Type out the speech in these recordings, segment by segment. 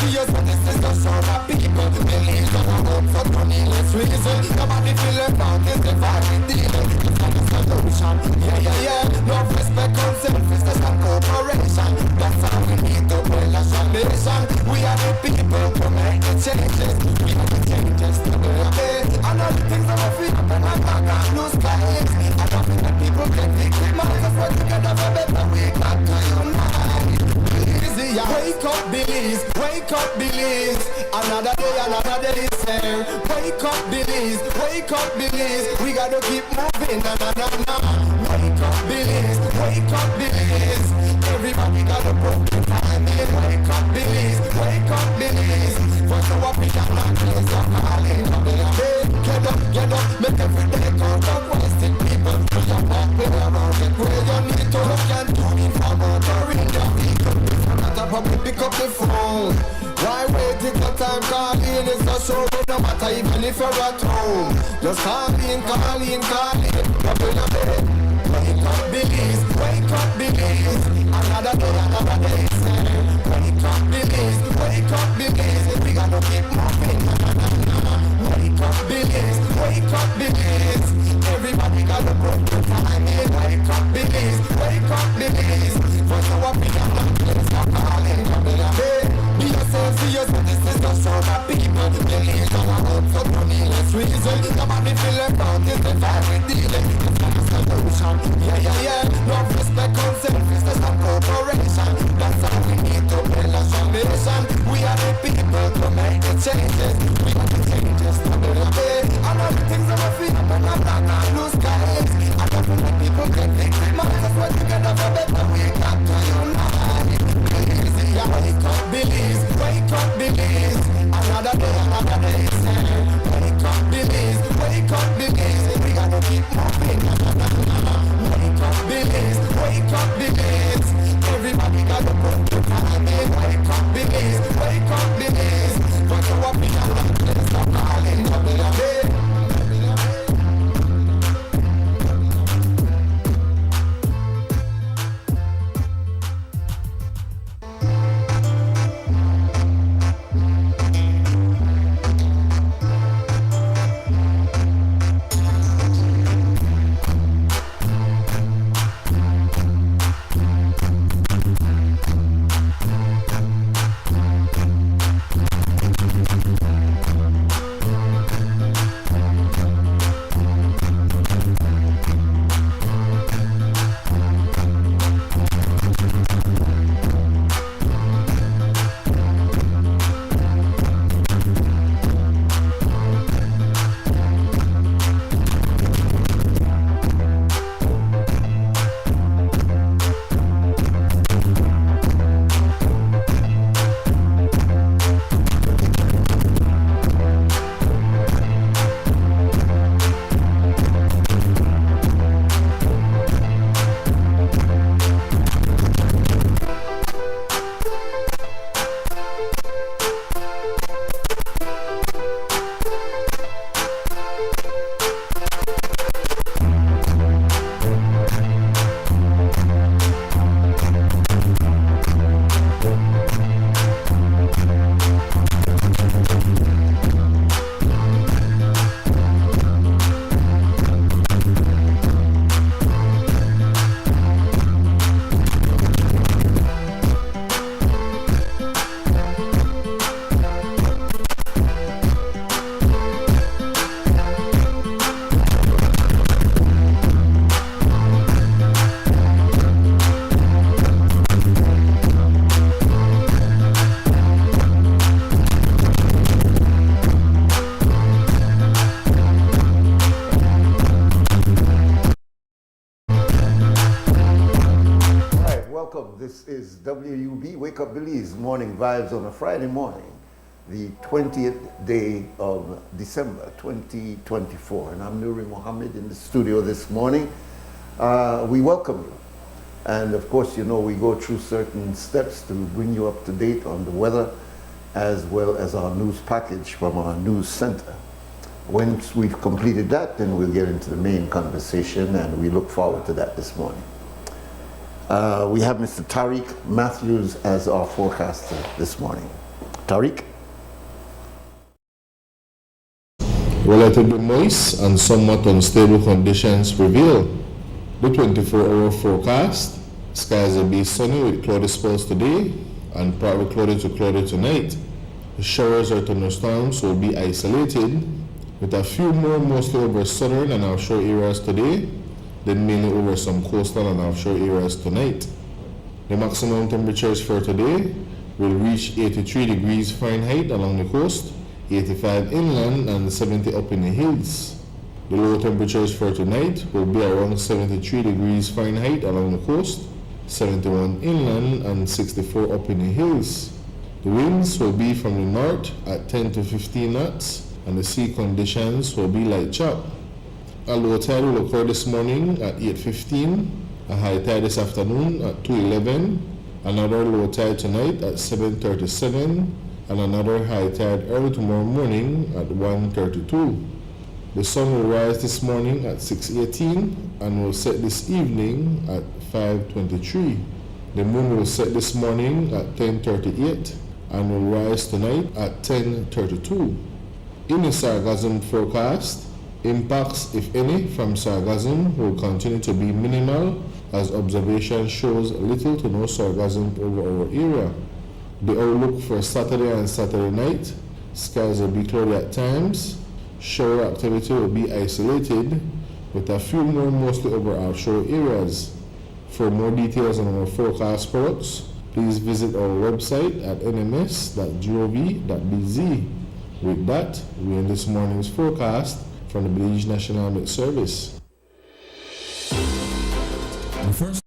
serious, but this is the sort of people. Millions of hope for moneyless reason. Nobody feel about this divided dealing. It's not a solution. Yeah. No respect, selfishness and cooperation. That's how we need to build a strong nation. We are the people to make the changes. We are the changes to the day. And all the things that we feel up and I'm blue skies. I don't think that people can victimize us. We're together for better. We got to unite. Wake up, Billies, wake up, Billies. Another day is here. Wake up, Billies, wake up, Billies. We gotta keep moving, na. Wake up, Billies, wake up, Billies. Everybody gotta put the time in. Wake up, Billies, wake up, Billies. For the what we got not is a calling. Get up, make every day count up. Wasting people, pull your back, play around it. Where you need to look and do it for motoring your vehicle. Pick up the phone. Why wait till the time calling is the show? No matter even if you're at home. Just call in. Double your bed. Wake up, Billies. Wake up, Billies. Another day is here. Wake up, Billies. Wake up, Billies. We gotta keep moving. Wake up, Billies. Wake up, Billies. Everybody gotta put the time in. Wake up, Billies. Wake up, Billies. For the what we got not place for calling. Be yourself, see yourself. This is the sort of people. Millions of hope for moneyless reason. Nobody feel about this divided dealing. It's not a solution. Yeah. No respect, selfishness and cooperation. That's how we need to build a strong nation. We are the people to make the changes. We are the changes to the day. And all the things that we feel up and I'm blue skies. I don't feel like people can victimize us. We're together for better. We got to unite. Wake up, Billies, wake up, Billies. Another day is here. Wake up, Billies, wake up, Billies. We gotta keep moving. Wake up, Billies, wake up, Billies. Everybody gotta put the time in. Wake up, Billies, wake up, Billies. For the what we got not place for calling. This is WUB Wake Up Billies Morning Vibes on a Friday morning, the 20th day of December 2024. And I'm Nuri Mohammed in the studio this morning. We welcome you. And of course, you know, we go through certain steps to bring you up to date on the weather, as well as our news package from our news center. Once we've completed that, then we'll get into the main conversation, and we look forward to that this morning. We have Mr. Tariq Matthews as our forecaster this morning. Tariq? Relatively moist and somewhat unstable conditions prevail. The 24-hour forecast: skies will be sunny with cloudy spells today and partly cloudy to cloudy tonight. The showers or thunderstorms will be isolated, with a few more mostly over southern and offshore areas today, then mainly over some coastal and offshore areas tonight. The maximum temperatures for today will reach 83 degrees Fahrenheit along the coast, 85 inland and 70 up in the hills. The low temperatures for tonight will be around 73 degrees Fahrenheit along the coast, 71 inland and 64 up in the hills. The winds will be from the north at 10 to 15 knots and the sea conditions will be light chop. A low tide will occur this morning at 8:15, a high tide this afternoon at 2:11, another low tide tonight at 7:37, and another high tide early tomorrow morning at 1:32. The sun will rise this morning at 6:18 and will set this evening at 5:23. The moon will set this morning at 10:38 and will rise tonight at 10:32. In the sargassum forecast, impacts, if any, from sargassum will continue to be minimal as observation shows little to no sargassum over our area. The outlook for Saturday and Saturday night: skies will be cloudy at times, shower activity will be isolated, with a few more mostly over offshore areas. For more details on our forecast products, please visit our website at nms.gov.bz. With that, we end this morning's forecast from the Belize National Met Service. The first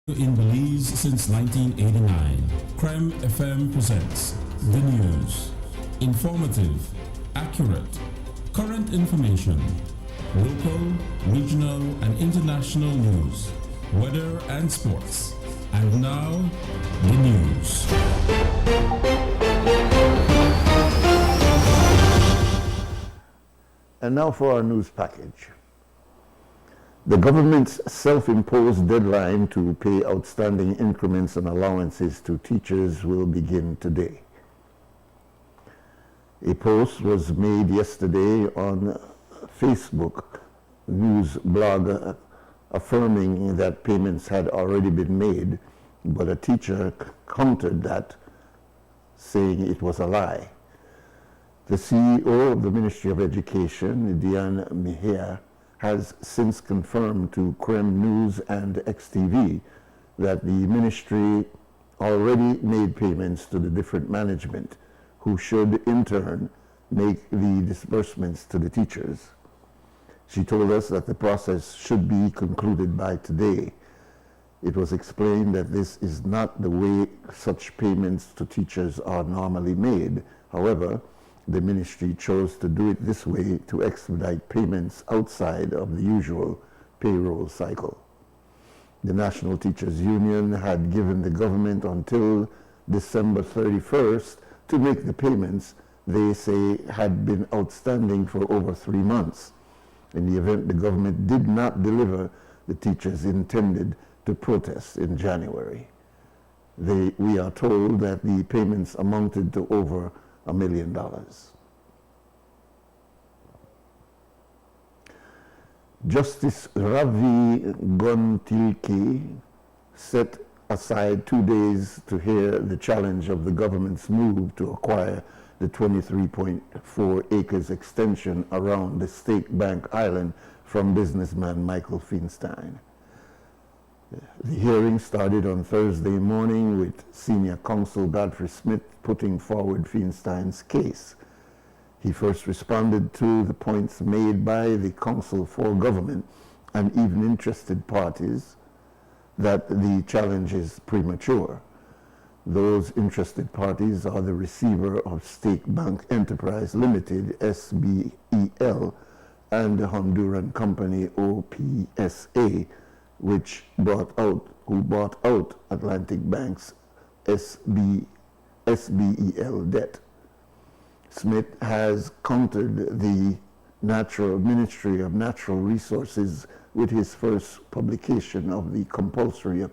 in Belize since 1989, Creme FM presents the news. Informative, accurate, current information, local, regional, and international news, weather and sports. And now, the news. And now for our news package. The government's self-imposed deadline to pay outstanding increments and allowances to teachers will begin today. A post was made yesterday on Facebook news blog affirming that payments had already been made, but a teacher countered that, saying it was a lie. The CEO of the Ministry of Education, Diane Mejia, has since confirmed to Creme News and XTV that the ministry already made payments to the different management, who should in turn make the disbursements to the teachers. She told us that the process should be concluded by today. It was explained that this is not the way such payments to teachers are normally made. However, the ministry chose to do it this way to expedite payments outside of the usual payroll cycle. The National Teachers Union had given the government until December 31st to make the payments they say had been outstanding for over 3 months. In the event the government did not deliver, the teachers intended to protest in January. We are told that the payments amounted to over $1 million. Justice Ravi Gontilke set aside 2 days to hear the challenge of the government's move to acquire the 23.4 acres extension around the State Bank Island from businessman Michael Feinstein. The hearing started on Thursday morning with senior counsel Godfrey Smith putting forward Feinstein's case. He first responded to the points made by the counsel for government and even interested parties that the challenge is premature. Those interested parties are the receiver of State Bank Enterprise Limited, SBEL, and the Honduran company OPSA, who bought out Atlantic Bank's SBEL debt. Smith has countered the Ministry of Natural Resources with his first publication of the compulsory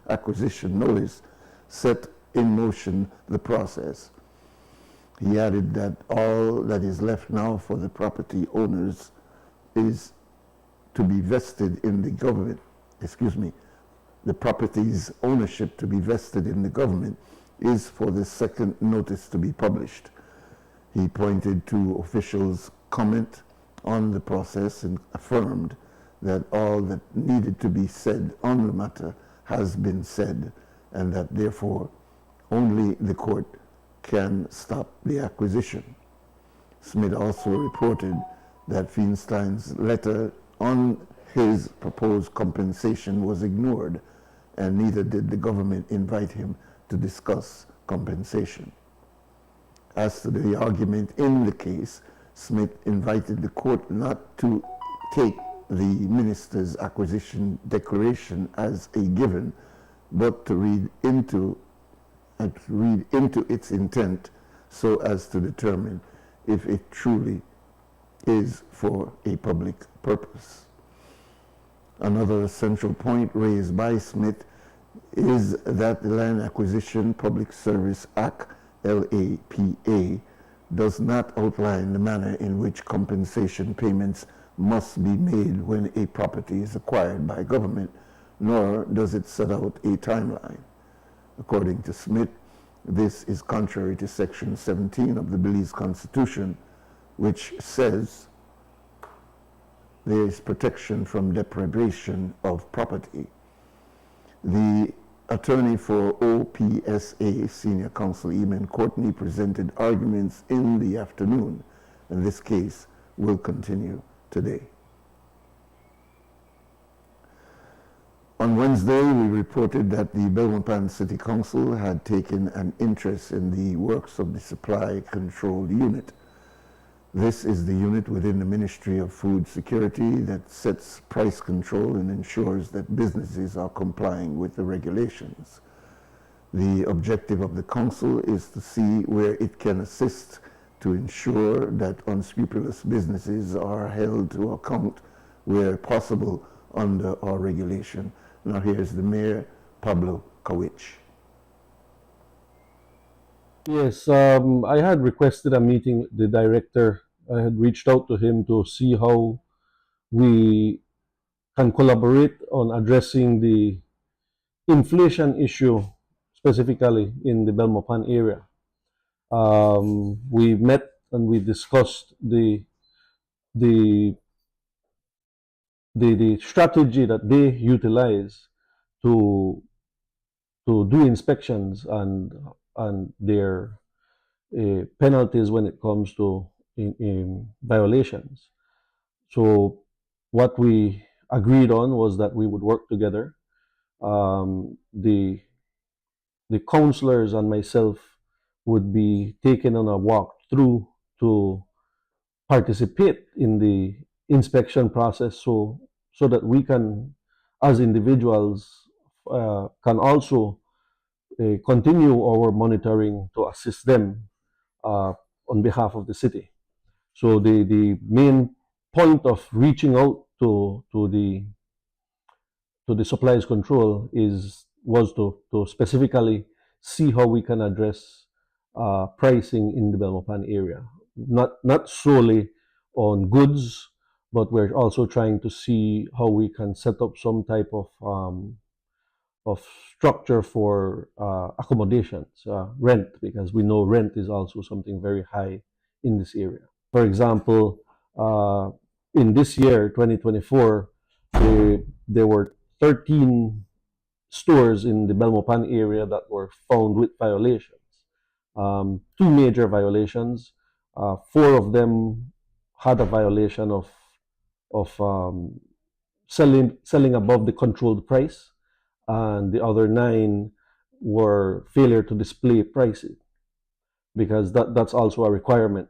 acquisition notice set in motion the process. He added that all that is left now for the property owners is to be vested in the government, the property's ownership to be vested in the government is for the second notice to be published. He pointed to officials' comment on the process and affirmed that all that needed to be said on the matter has been said, and that therefore only the court can stop the acquisition. Smith also reported that Feinstein's letter on his proposed compensation was ignored, and neither did the government invite him to discuss compensation. As to the argument in the case, Smith invited the court not to take the minister's acquisition declaration as a given, but to read into its intent so as to determine if it truly is for a public purpose. Another essential point raised by Smith is that the Land Acquisition Public Service Act, LAPA, does not outline the manner in which compensation payments must be made when a property is acquired by government, nor does it set out a timeline. According to Smith, this is contrary to Section 17 of the Belize Constitution, which says there is protection from deprivation of property. The attorney for OPSA, Senior Counsel Eamon Courtney, presented arguments in the afternoon, and this case will continue today. On Wednesday, we reported that the Belmopan City Council had taken an interest in the works of the Supply Control Unit. This is the unit within the Ministry of Food Security that sets price control and ensures that businesses are complying with the regulations. The objective of the council is to see where it can assist to ensure that unscrupulous businesses are held to account where possible under our regulation. Now here's the Mayor, Pablo Kawich. Yes, I had requested a meeting with the director. I had reached out to him to see how we can collaborate on addressing the inflation issue, specifically in the Belmopan area. We met and we discussed the strategy that they utilize to do inspections and their penalties when it comes to in violations. So what we agreed on was that we would work together. The counselors and myself would be taken on a walk through to participate in the inspection process, so that we can, as individuals, can also continue our monitoring to assist them on behalf of the city. So the main point of reaching out to the supplies control was to specifically see how we can address pricing in the Belmopan area. Not solely on goods, but we're also trying to see how we can set up some type of structure for accommodations, rent, because we know rent is also something very high in this area. For example, in this year, 2024, there were 13 stores in the Belmopan area that were found with violations. Two major violations. 4 of them had a violation of selling above the controlled price, and the other 9 were failure to display pricing, because that's also a requirement.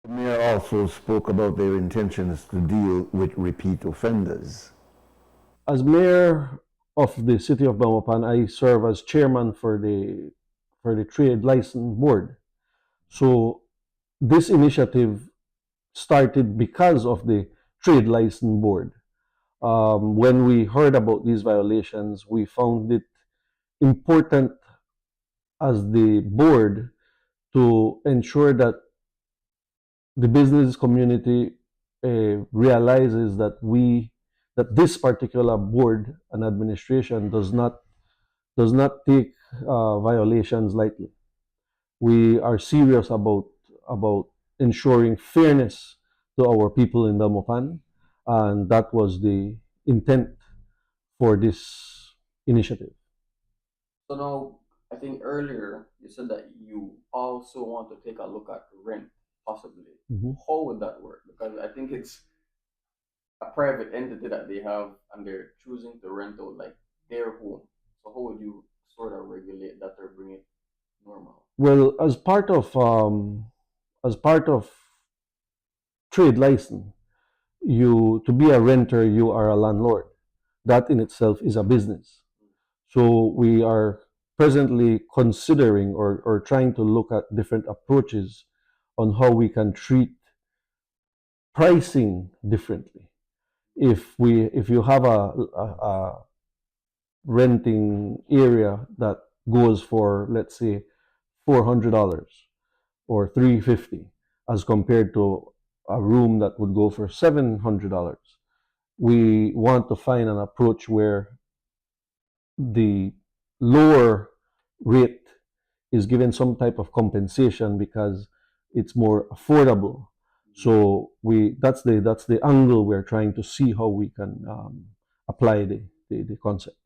The mayor also spoke about their intentions to deal with repeat offenders. As mayor of the city of Belmopan, I serve as chairman for the Trade License Board. So this initiative started because of the Trade License Board. When we heard about these violations, we found it important as the board to ensure that the business community realizes that this particular board and administration does not take violations lightly. We are serious about ensuring fairness to our people in Belmopan, and that was the intent for this initiative. So now, I think earlier you said that you also want to take a look at rent, possibly. How would that work? Because I think it's a private entity that they have, and they're choosing to rent out like their home. So how would you sort of regulate that or bring it normal? Well, as part of trade license, to be a renter, you are a landlord. That in itself is a business. So we are presently considering or trying to look at different approaches on how we can treat pricing differently. If you have a renting area that goes for, let's say, $400 or $350, as compared to a room that would go for $700, we want to find an approach where the lower rate is given some type of compensation because it's more affordable. So that's the angle we're trying to see how we can apply the concept.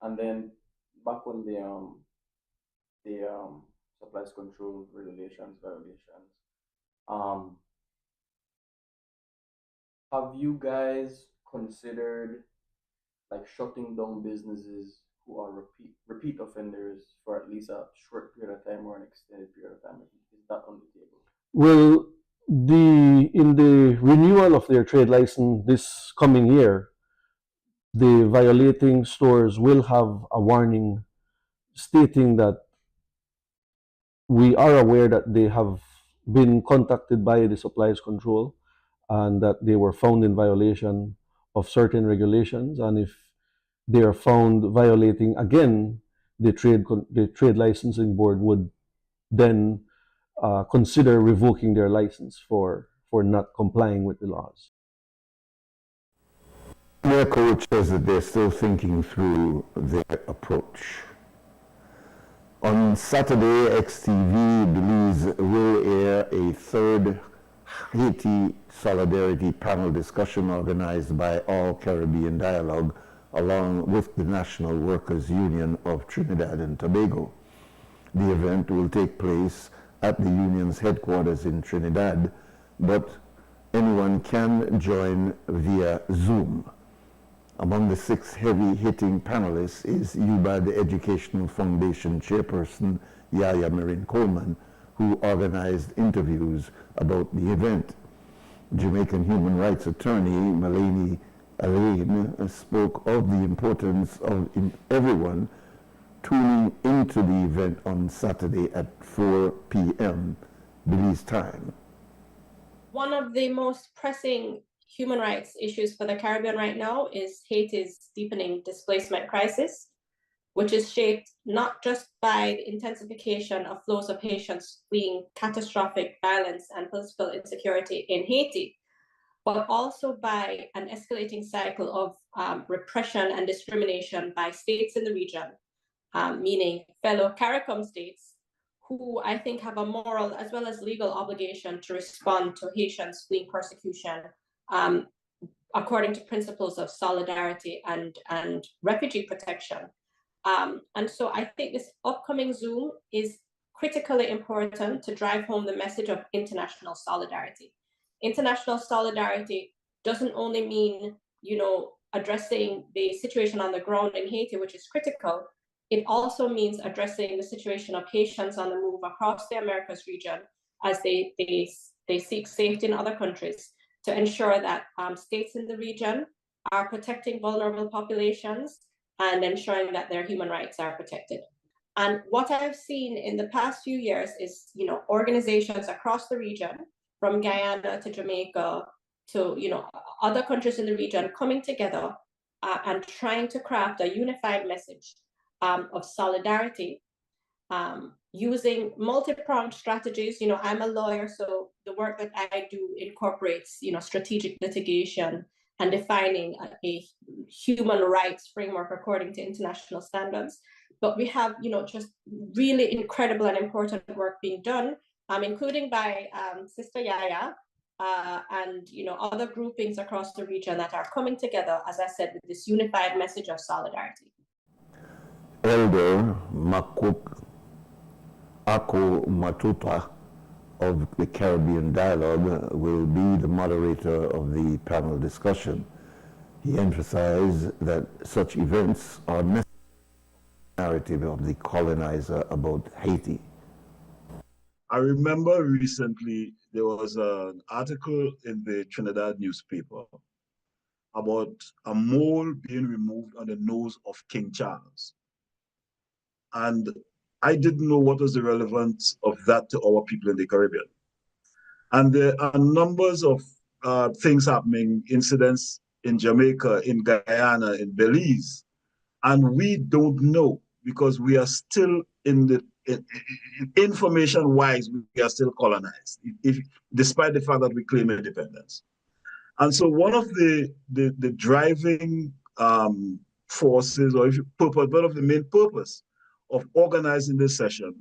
And then back on the supplies control regulations violations, have you guys considered like shutting down businesses who are repeat offenders for at least a short period of time or an extended period of time? Is that on the table? Well, in the renewal of their trade license this coming year, the violating stores will have a warning stating that we are aware that they have been contacted by the supplies control and that they were found in violation of certain regulations, and if they are found violating again, the trade licensing board would then consider revoking their license for not complying with the laws. Their coach says that they're still thinking through their approach. On Saturday, XTV Belize will air a third Haiti Solidarity panel discussion organized by All Caribbean Dialogue along with the National Workers Union of Trinidad and Tobago. The event will take place at the union's headquarters in Trinidad, but anyone can join via Zoom. Among the 6 heavy-hitting panelists is UBAD Educational Foundation chairperson Yaya Marin Coleman, who organized interviews about the event. Jamaican human rights attorney Malani Alain spoke of the importance of everyone tuning into the event on Saturday at 4 p.m. Belize time. One of the most pressing human rights issues for the Caribbean right now is Haiti's deepening displacement crisis, which is shaped not just by the intensification of flows of Haitians fleeing catastrophic violence and political insecurity in Haiti, but also by an escalating cycle of repression and discrimination by states in the region, meaning fellow CARICOM states, who I think have a moral as well as legal obligation to respond to Haitians fleeing persecution according to principles of solidarity and refugee protection. And so I think this upcoming Zoom is critically important to drive home the message of international solidarity. International solidarity doesn't only mean, addressing the situation on the ground in Haiti, which is critical. It also means addressing the situation of Haitians on the move across the Americas region as they seek safety in other countries, to ensure that states in the region are protecting vulnerable populations and ensuring that their human rights are protected. And what I've seen in the past few years is, organizations across the region, from Guyana to Jamaica to, other countries in the region, coming together and trying to craft a unified message of solidarity using multi-pronged strategies. I'm a lawyer, so the work that I do incorporates, strategic litigation and defining a human rights framework according to international standards. But we have, just really incredible and important work being done, including by Sister Yaya, and other groupings across the region that are coming together, as I said, with this unified message of solidarity. Elder Makuk Ako Matuta of the Caribbean Dialogue will be the moderator of the panel discussion. He emphasized that such events are necessary narrative of the colonizer about Haiti. I remember recently there was an article in the Trinidad newspaper about a mole being removed on the nose of King Charles. And I didn't know what was the relevance of that to our people in the Caribbean. And there are numbers of things happening, incidents in Jamaica, in Guyana, in Belize, and we don't know because we are still in the information-wise, we are still colonized, despite the fact that we claim independence. And so one of the driving forces, or one of the main purpose of organizing this session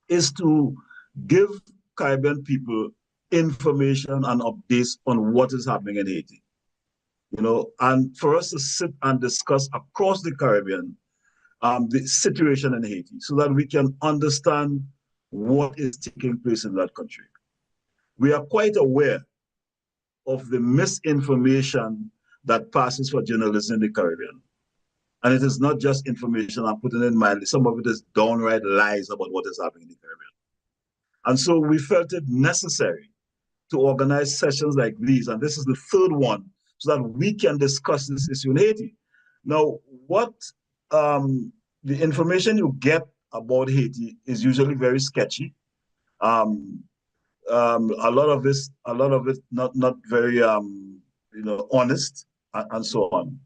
is to give Caribbean people information and updates on what is happening in Haiti. And for us to sit and discuss across the Caribbean the situation in Haiti so that we can understand what is taking place in that country. We are quite aware of the misinformation that passes for journalists in the Caribbean. And it is not just information, I'm putting it mildly, some of it is downright lies about what is happening in the Caribbean. And so we felt it necessary to organize sessions like these, and this is the third one, so that we can discuss this issue in Haiti. Now, what the information you get about Haiti is usually very sketchy. A lot of it not very honest, and so on.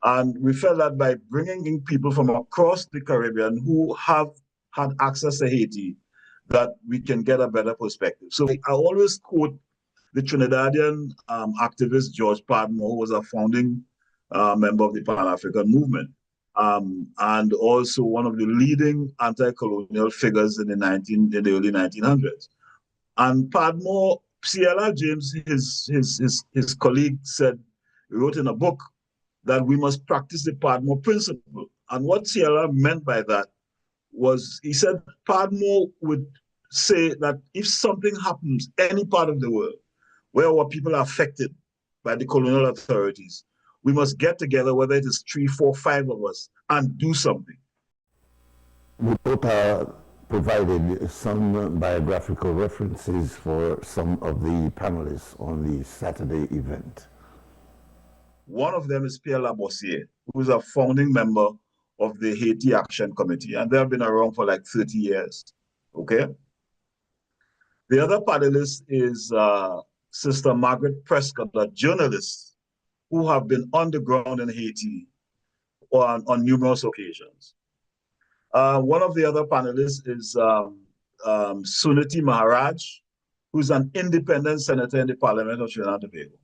And we felt that by bringing in people from across the Caribbean who have had access to Haiti, that we can get a better perspective. So I always quote the Trinidadian activist George Padmore, who was a founding member of the Pan-African movement, and also one of the leading anti-colonial figures in the early 1900s. And Padmore, C.L.R. James, his colleague, wrote in a book that we must practice the Padmore principle. And what C.L.R. meant by that was, he said Padmore would say that if something happens any part of the world where our people are affected by the colonial authorities, we must get together, whether it is 3, 4, 5 of us, and do something. Mutota provided some biographical references for some of the panelists on the Saturday event. One of them is Pierre Labossiere, who is a founding member of the Haiti Action Committee, and they have been around for like 30 years, okay? The other panelist is Sister Margaret Prescott, a journalist who have been on the ground in Haiti on numerous occasions. One of the other panelists is Suniti Maharaj, who's an independent senator in the Parliament of Trinidad and Tobago,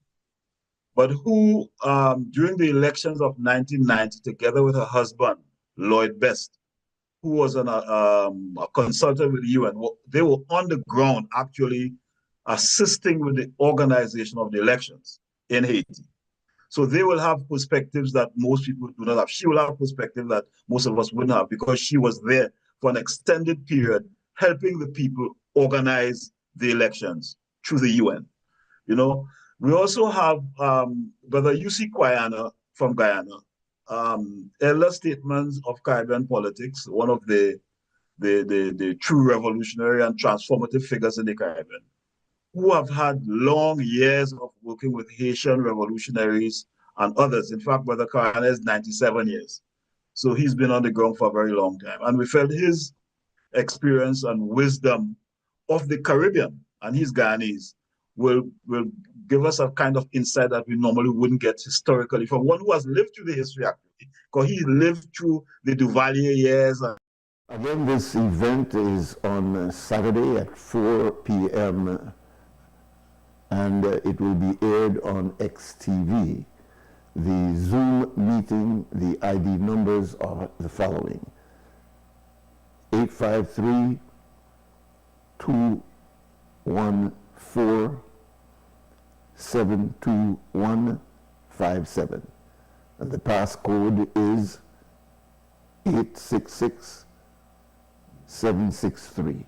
but who, during the elections of 1990, together with her husband, Lloyd Best, who was a consultant with the UN, they were on the ground actually assisting with the organization of the elections in Haiti. So they will have perspectives that most people do not have. She will have perspectives that most of us wouldn't have, because she was there for an extended period helping the people organize the elections through the UN. We also have Brother Yussi Kwayana from Guyana, elder statesman of Caribbean politics, one of the true revolutionary and transformative figures in the Caribbean, who have had long years of working with Haitian revolutionaries and others. In fact, Brother Kwayana is 97 years. So he's been on the ground for a very long time. And we felt his experience and wisdom of the Caribbean, and he's Guyanese, will give us a kind of insight that we normally wouldn't get historically from one who has lived through the history, actually, because he lived through the Duvalier years Again, this event is on Saturday at 4 p.m. and it will be aired on XTV. The Zoom meeting, the ID numbers are the following: 853-214-72157. And the passcode is 866763.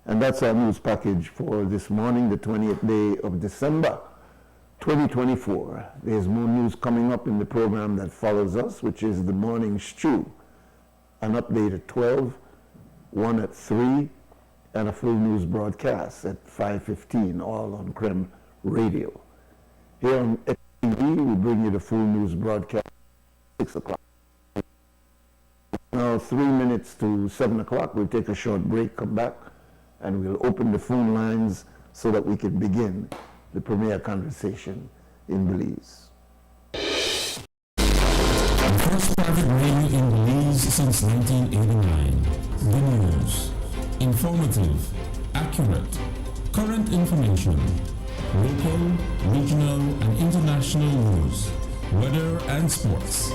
And that's our news package for this morning, the 20th day of December, 2024. There's more news coming up in the program that follows us, which is the Morning Stew. An update at 12, one at 3, and a full news broadcast at 5:15, all on CREM Radio. Here on XTV, we bring you the full news broadcast at 6 o'clock. Now, 3 minutes to 7 o'clock, we'll take a short break, come back, and we'll open the phone lines so that we can begin the premier conversation in Belize. The first private radio in Belize since 1989. The news. Informative, accurate, current information, local, regional, and international news, weather and sports.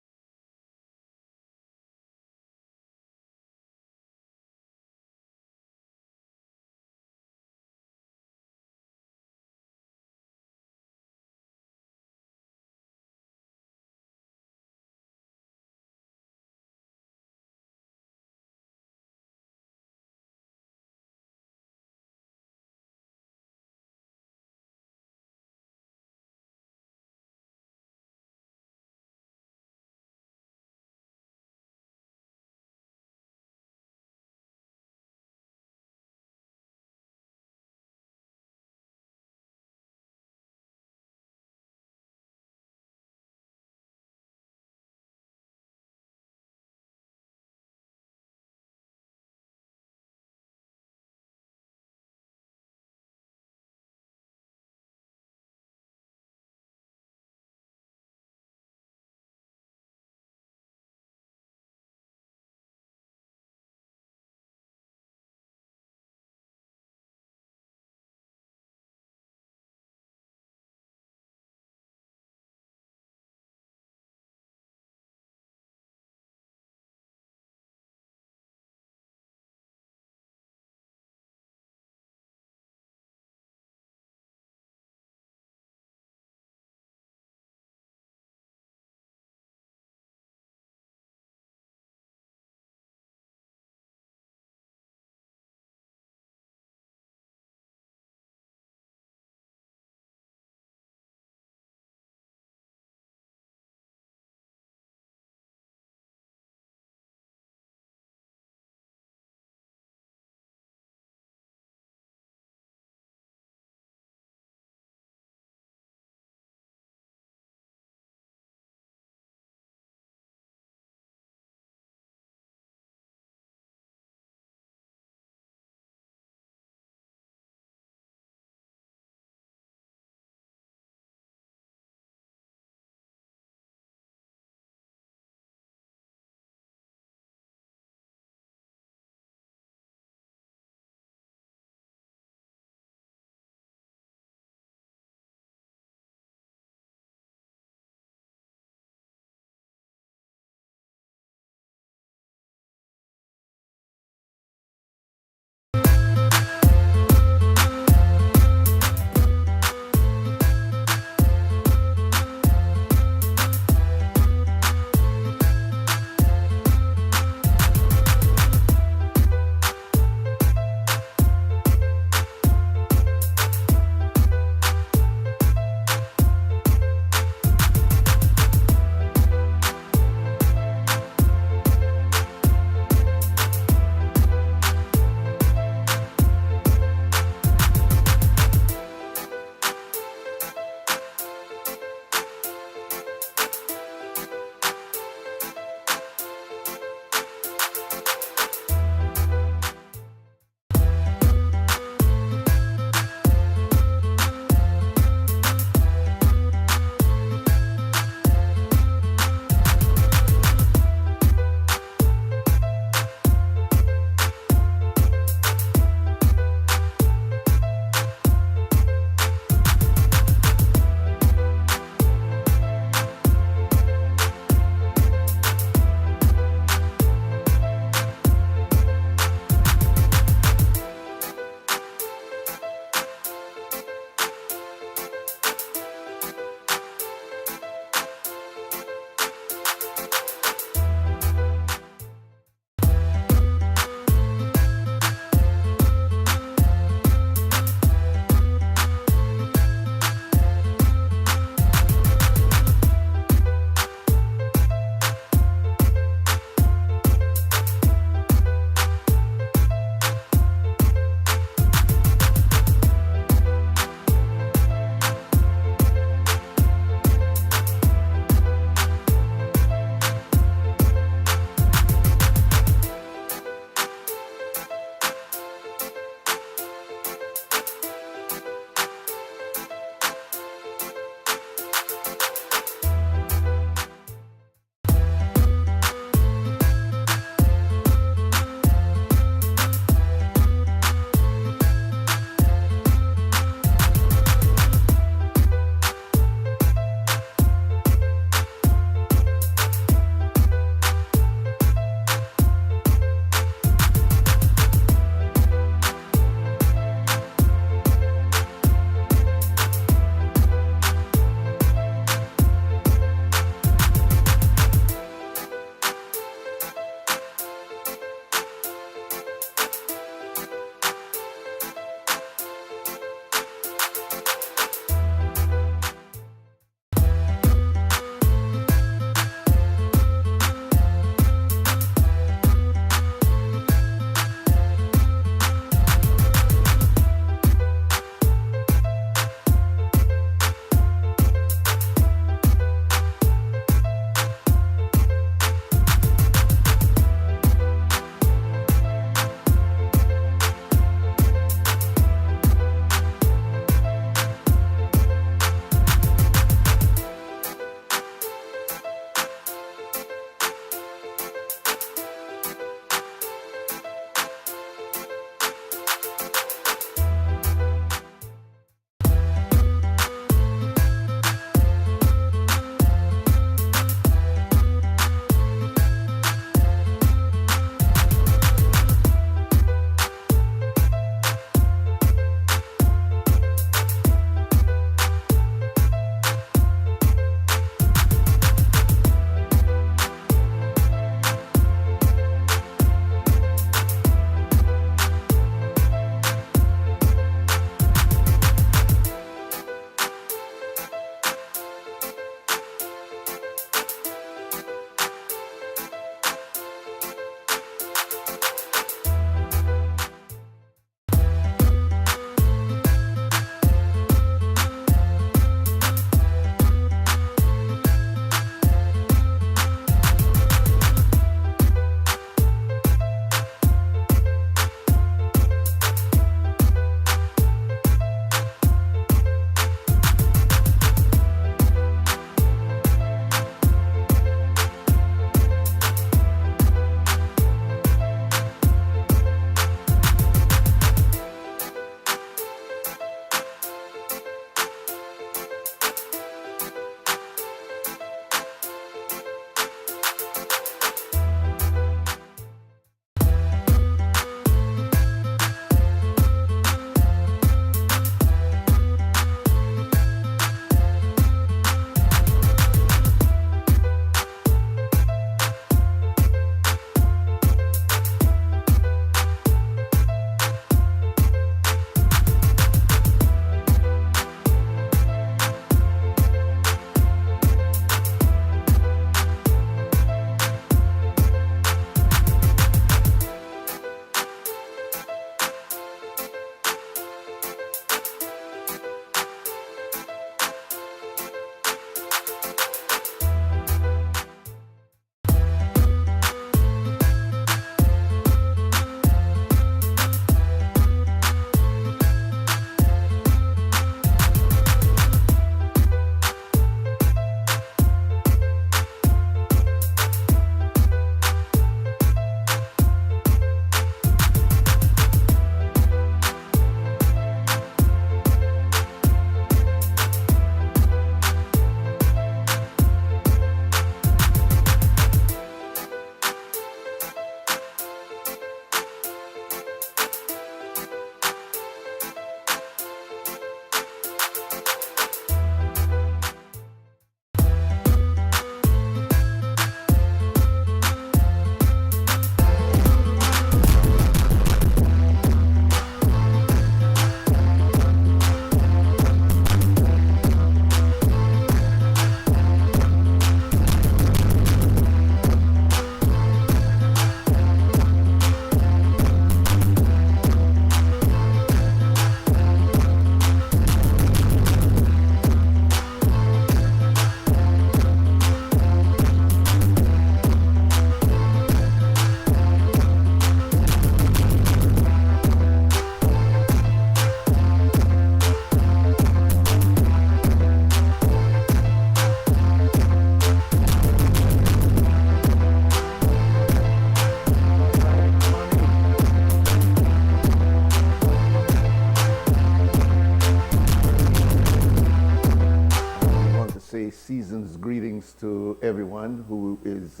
to everyone who is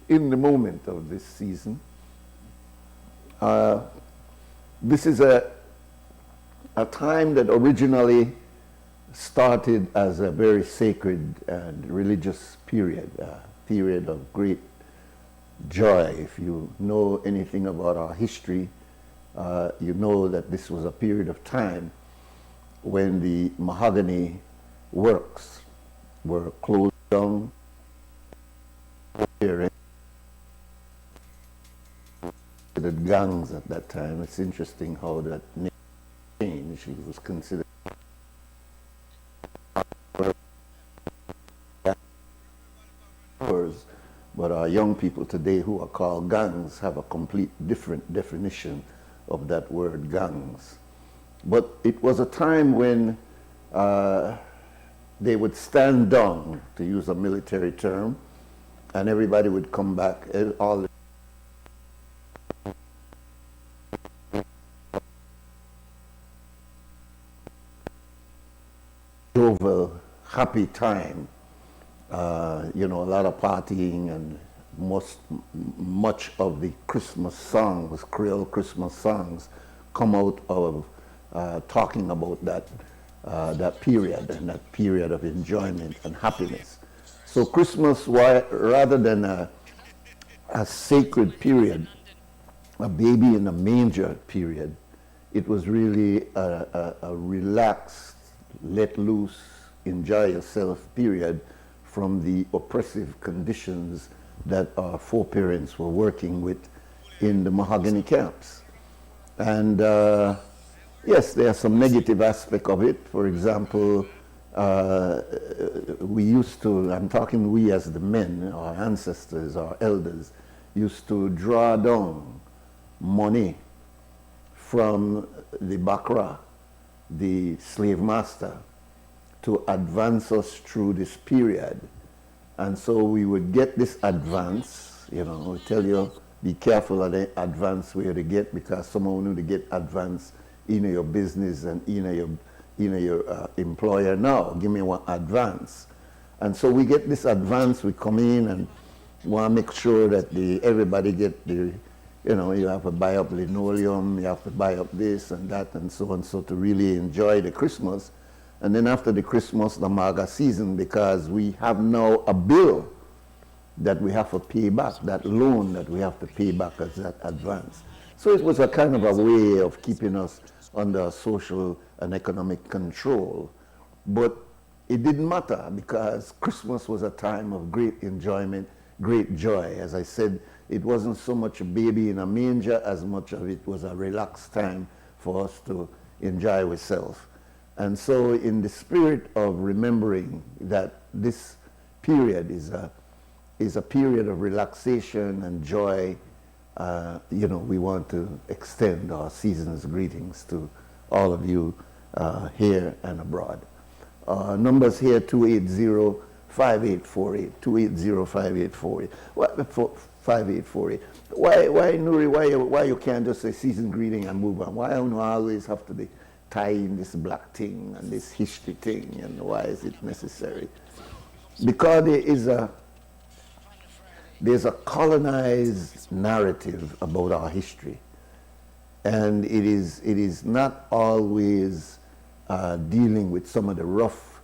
in the moment of this season. This is a time that originally started as a very sacred and religious period, a period of great joy. If you know anything about our history, you know that this was a period of time when the mahogany works were closed down. The gangs at that time. It's interesting how that name changed. It was considered but our young people today who are called gangs have a complete different definition of that word gangs. But it was a time when they would stand down, to use a military term, and everybody would come back, all over happy time. You know, a lot of partying, and much of the Christmas songs, Creole Christmas songs, come out of talking about that period, and that period of enjoyment and happiness. So Christmas, rather than a sacred period, a baby in a manger period, it was really a relaxed, let loose, enjoy yourself period from the oppressive conditions that our foreparents were working with in the mahogany camps. And yes, there are some negative aspects of it. For example, we used to, I'm talking we as the men, our ancestors, our elders, used to draw down money from the Bakra, the slave master, to advance us through this period. And so we would get this advance, you know, we tell you, be careful of the advance where to get, because someone knew to get advance in your business and in your employer now, give me one advance. And so we get this advance, we come in and want to make sure that everybody get the, you know, you have to buy up linoleum, you have to buy up this and that and so on, so to really enjoy the Christmas. And then after the Christmas, the Maga season, because we have now a bill that we have to pay back, that loan that we have to pay back as that advance. So it was a kind of a way of keeping us under social and economic control. But it didn't matter, because Christmas was a time of great enjoyment, great joy. As I said, it wasn't so much a baby in a manger as much of it was a relaxed time for us to enjoy ourselves. And so in the spirit of remembering that this period is a period of relaxation and joy, you know, we want to extend our season's greetings to all of you here and abroad. Numbers here, 280-5848, 280-5848. 5848. Why, Nuri, why you can't just say season greeting and move on? Why don't you always have to be tie in this black thing and this history thing, and why is it necessary? Because there's a colonized narrative about our history, and it is not always dealing with some of the rough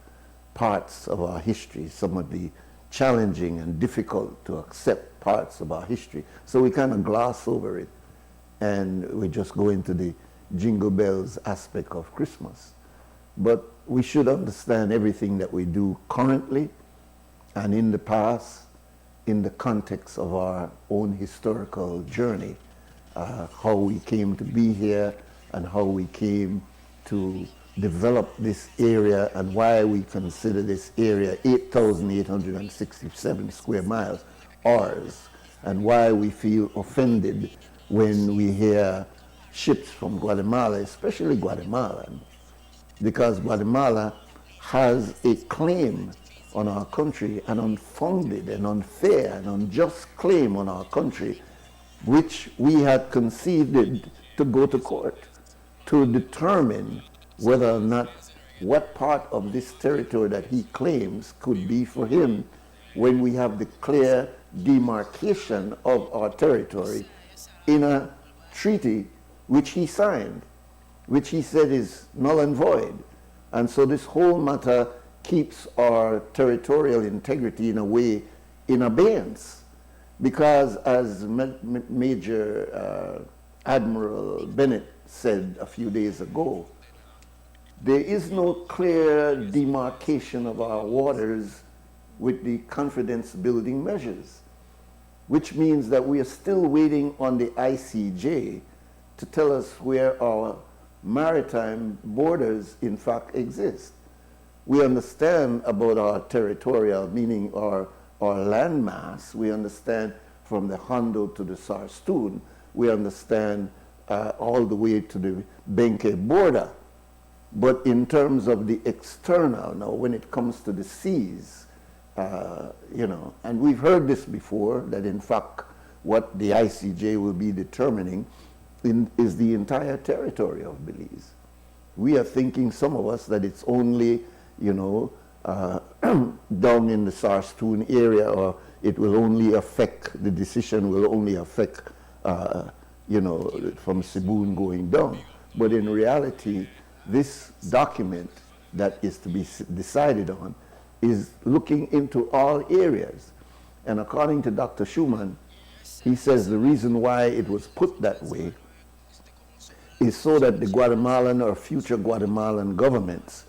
parts of our history, some of the challenging and difficult to accept parts of our history. So we kind of gloss over it, and we just go into the jingle bells aspect of Christmas. But we should understand everything that we do currently and in the past in the context of our own historical journey, how we came to be here and how we came to develop this area and why we consider this area 8,867 square miles ours, and why we feel offended when we hear ships from Guatemala, especially Guatemalan, because Guatemala has a claim on our country, an unfounded and unfair and unjust claim on our country, which we had conceded to go to court to determine whether or not what part of this territory that he claims could be for him when we have the clear demarcation of our territory in a treaty which he signed, which he said is null and void. And so this whole matter keeps our territorial integrity in a way in abeyance. Because as Major Admiral Bennett said a few days ago, there is no clear demarcation of our waters with the confidence building measures, which means that we are still waiting on the ICJ to tell us where our maritime borders in fact exist. We understand about our territorial, meaning our land mass. We understand from the Hondo to the Sarstoon. We understand all the way to the Benke border. But in terms of the external, now when it comes to the seas, you know, and we've heard this before, that in fact what the ICJ will be determining is the entire territory of Belize. We are thinking, some of us, that it's only, you know, down in the Sarstoon area, or it will only affect, the decision will only affect, you know, from Siboon going down. But in reality, this document that is to be decided on is looking into all areas. And according to Dr. Schumann, he says the reason why it was put that way is so that the Guatemalan or future Guatemalan governments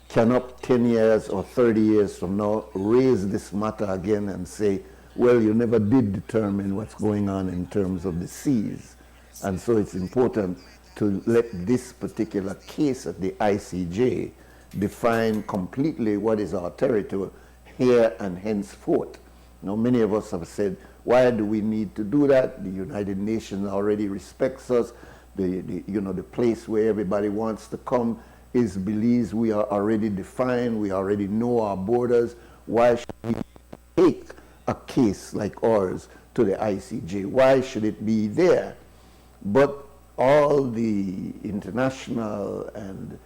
can up 10 years or 30 years from now raise this matter again and say, well, you never did determine what's going on in terms of the seas. And so it's important to let this particular case at the ICJ define completely what is our territory here and henceforth. Now, many of us have said, why do we need to do that? The United Nations already respects us. You know, the place where everybody wants to come is Belize. We are already defined. We already know our borders. Why should we take a case like ours to the ICJ? Why should it be there? But all the international and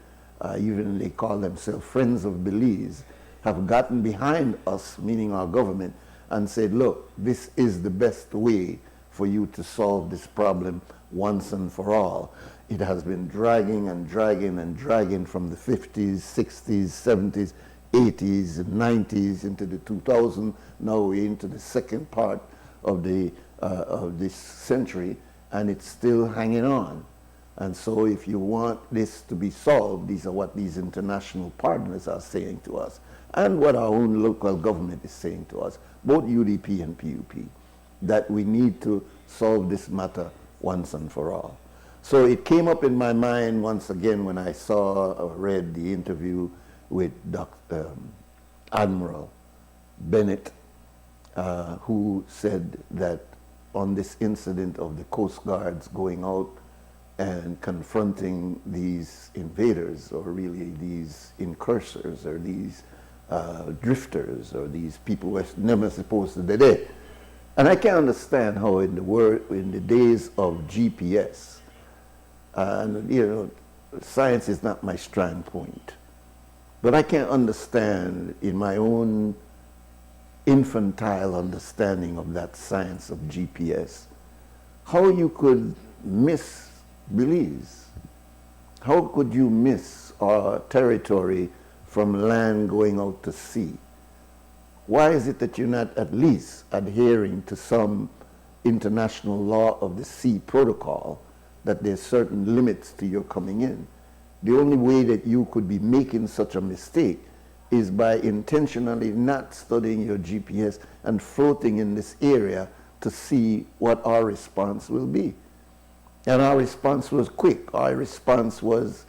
even they call themselves Friends of Belize have gotten behind us, meaning our government, and said, look, this is the best way for you to solve this problem once and for all. It has been dragging and dragging and dragging from the 50s, 60s, 70s, 80s, and 90s into the 2000s. Now we're into the second part of this century, and it's still hanging on. And so if you want this to be solved, these are what these international partners are saying to us, and what our own local government is saying to us, both UDP and PUP, that we need to solve this matter once and for all. So it came up in my mind once again when I saw or read the interview with Admiral Bennett, who said that on this incident of the Coast Guards going out and confronting these invaders, or really these incursors, or these drifters, or these people who are never supposed to be there. And I can understand how in the days of GPS, and you know, science is not my strong point, but I can understand in my own infantile understanding of that science of GPS, how you could miss Belize. How could you miss our territory from land going out to sea? Why is it that you're not at least adhering to some international law of the sea protocol, that there's certain limits to your coming in? The only way that you could be making such a mistake is by intentionally not studying your GPS and floating in this area to see what our response will be. And our response was quick. Our response was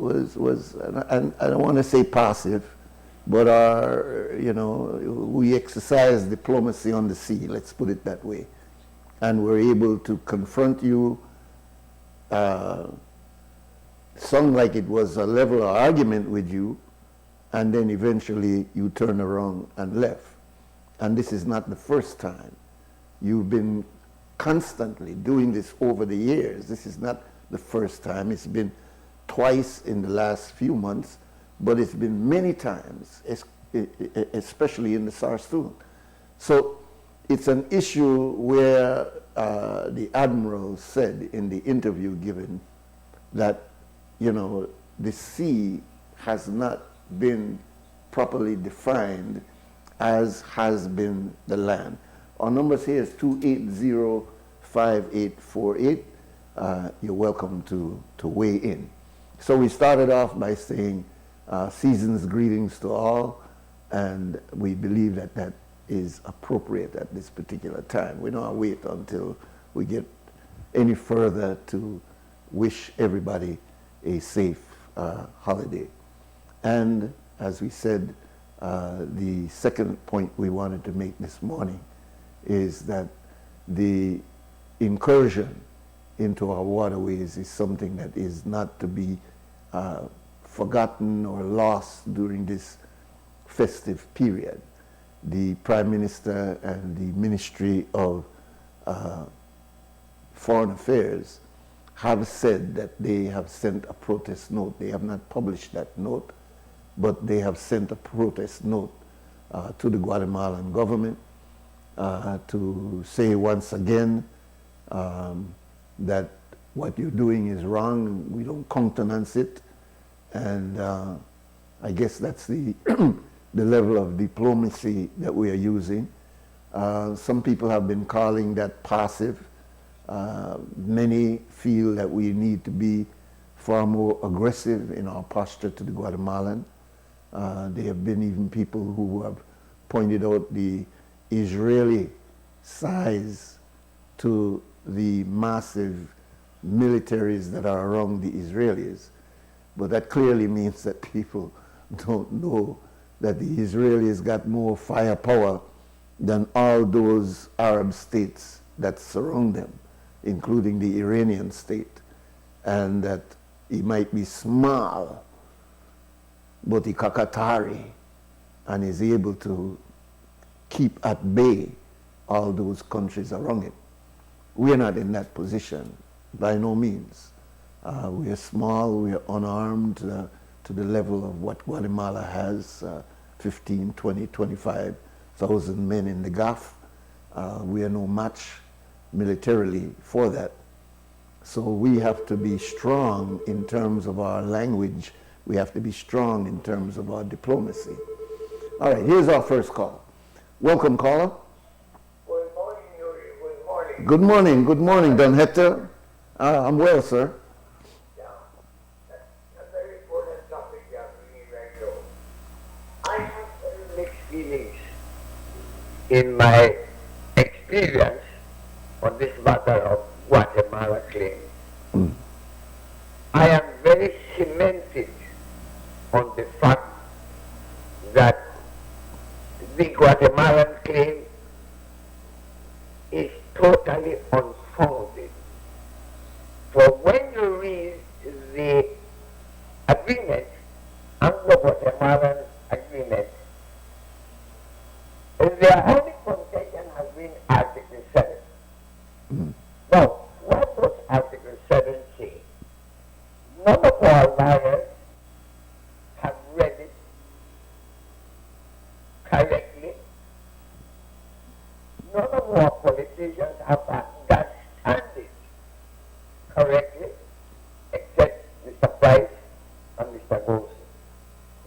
and I don't want to say passive, but we exercise diplomacy on the sea, let's put it that way. And we're able to confront you, sound like it was a level of argument with you, and then eventually you turn around and left. And this is not the first time. You've been constantly doing this over the years. This is not the first time. It's been twice in the last few months, but it's been many times, especially in the Sarsoon. So it's an issue where the Admiral said in the interview given that, you know, the sea has not been properly defined as has been the land. Our numbers here is 280-5848. You're welcome to weigh in. So we started off by saying season's greetings to all, and we believe that that is appropriate at this particular time. We don't wait until we get any further to wish everybody a safe holiday. And as we said, the second point we wanted to make this morning is that the incursion into our waterways is something that is not to be forgotten or lost during this festive period. The Prime Minister and the Ministry of Foreign Affairs have said that they have sent a protest note. They have not published that note, but they have sent a protest note to the Guatemalan government to say once again that what you're doing is wrong. We don't countenance it, and I guess that's the the level of diplomacy that we are using. Some people have been calling that passive. Many feel that we need to be far more aggressive in our posture to the Guatemalan. There have been even people who have pointed out the Israeli size to the massive militaries that are around the Israelis. But that clearly means that people don't know that the Israelis got more firepower than all those Arab states that surround them, including the Iranian state, and that he might be small, but he kakatari, and is able to keep at bay all those countries around it. We are not in that position, by no means. We are small, we are unarmed to the level of what Guatemala has, 15, 20, 25,000 men in the Gulf. We are no match militarily for that. So we have to be strong in terms of our language. We have to be strong in terms of our diplomacy. All right, here's our first call. Welcome, caller. Good morning, Nuri. Good morning. Good morning, Don Hector. I'm well, sir. Yeah, that's a very important topic you are bringing right now. I have very mixed feelings in my experience on this matter of Guatemala claim. I am very cemented on the fact that the Guatemalan claim is totally unfounded. For when you read the agreement, Anglo-Guatemalan agreement, the only concession has been Article 7. Now, what does Article 7 say? None of our lawyers have read it correctly. None of our politicians have understood it correctly, except Mr. Price and Mr. Golson.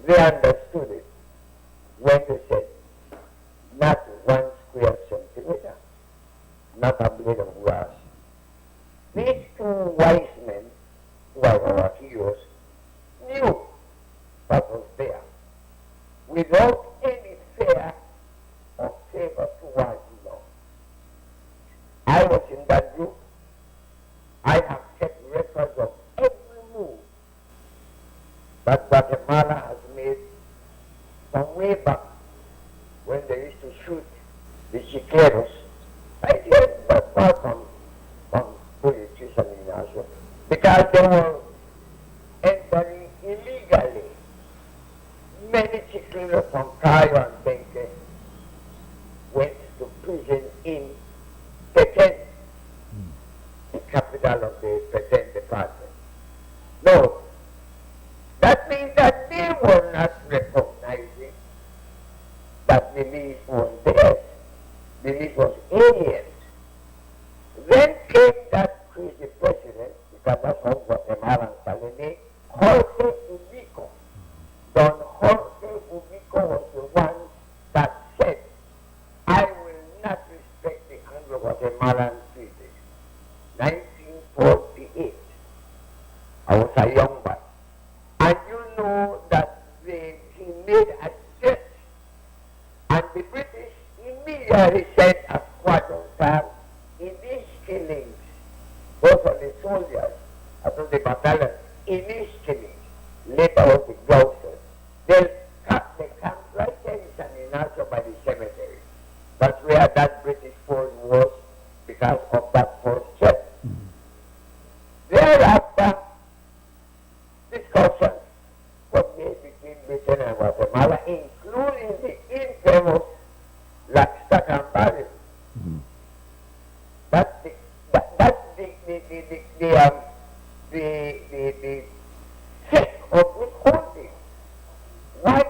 They understood it when they said, not 1 square centimeter, not a blade of grass. These two wise men, who are our heroes, knew what was there, without any fear or favor towards law. I was in that group. I have kept records of every move that Guatemala has made from way back when they used to shoot the chiqueros. I did not far from politicians in Ignacio, because they were entering illegally. Many chiqueros from Cayo and Benque went to prison in Petén, the capital of the Petén department. No, that means that they were not recognizing British was aliens. Then came that crazy president, because that's how Guatemala and Salene, Jorge Ubico. Don Jorge Ubico was the one that said, I will not respect the Anglo-Guatemalan treaty. 1948. I was a young boy. And you know that he made a jet, and the British immediately sent a squadron car in these killings, both of the soldiers, and of the battalion, in these killings, later of the Gloucesters. They camped right there in San Ignacio by the cemetery. That's where that British force was because of that force jet. Thereafter, discussions were made between Britain and Guatemala, including the infamous Blackstock and Barrel. That's the sake of withholding. Why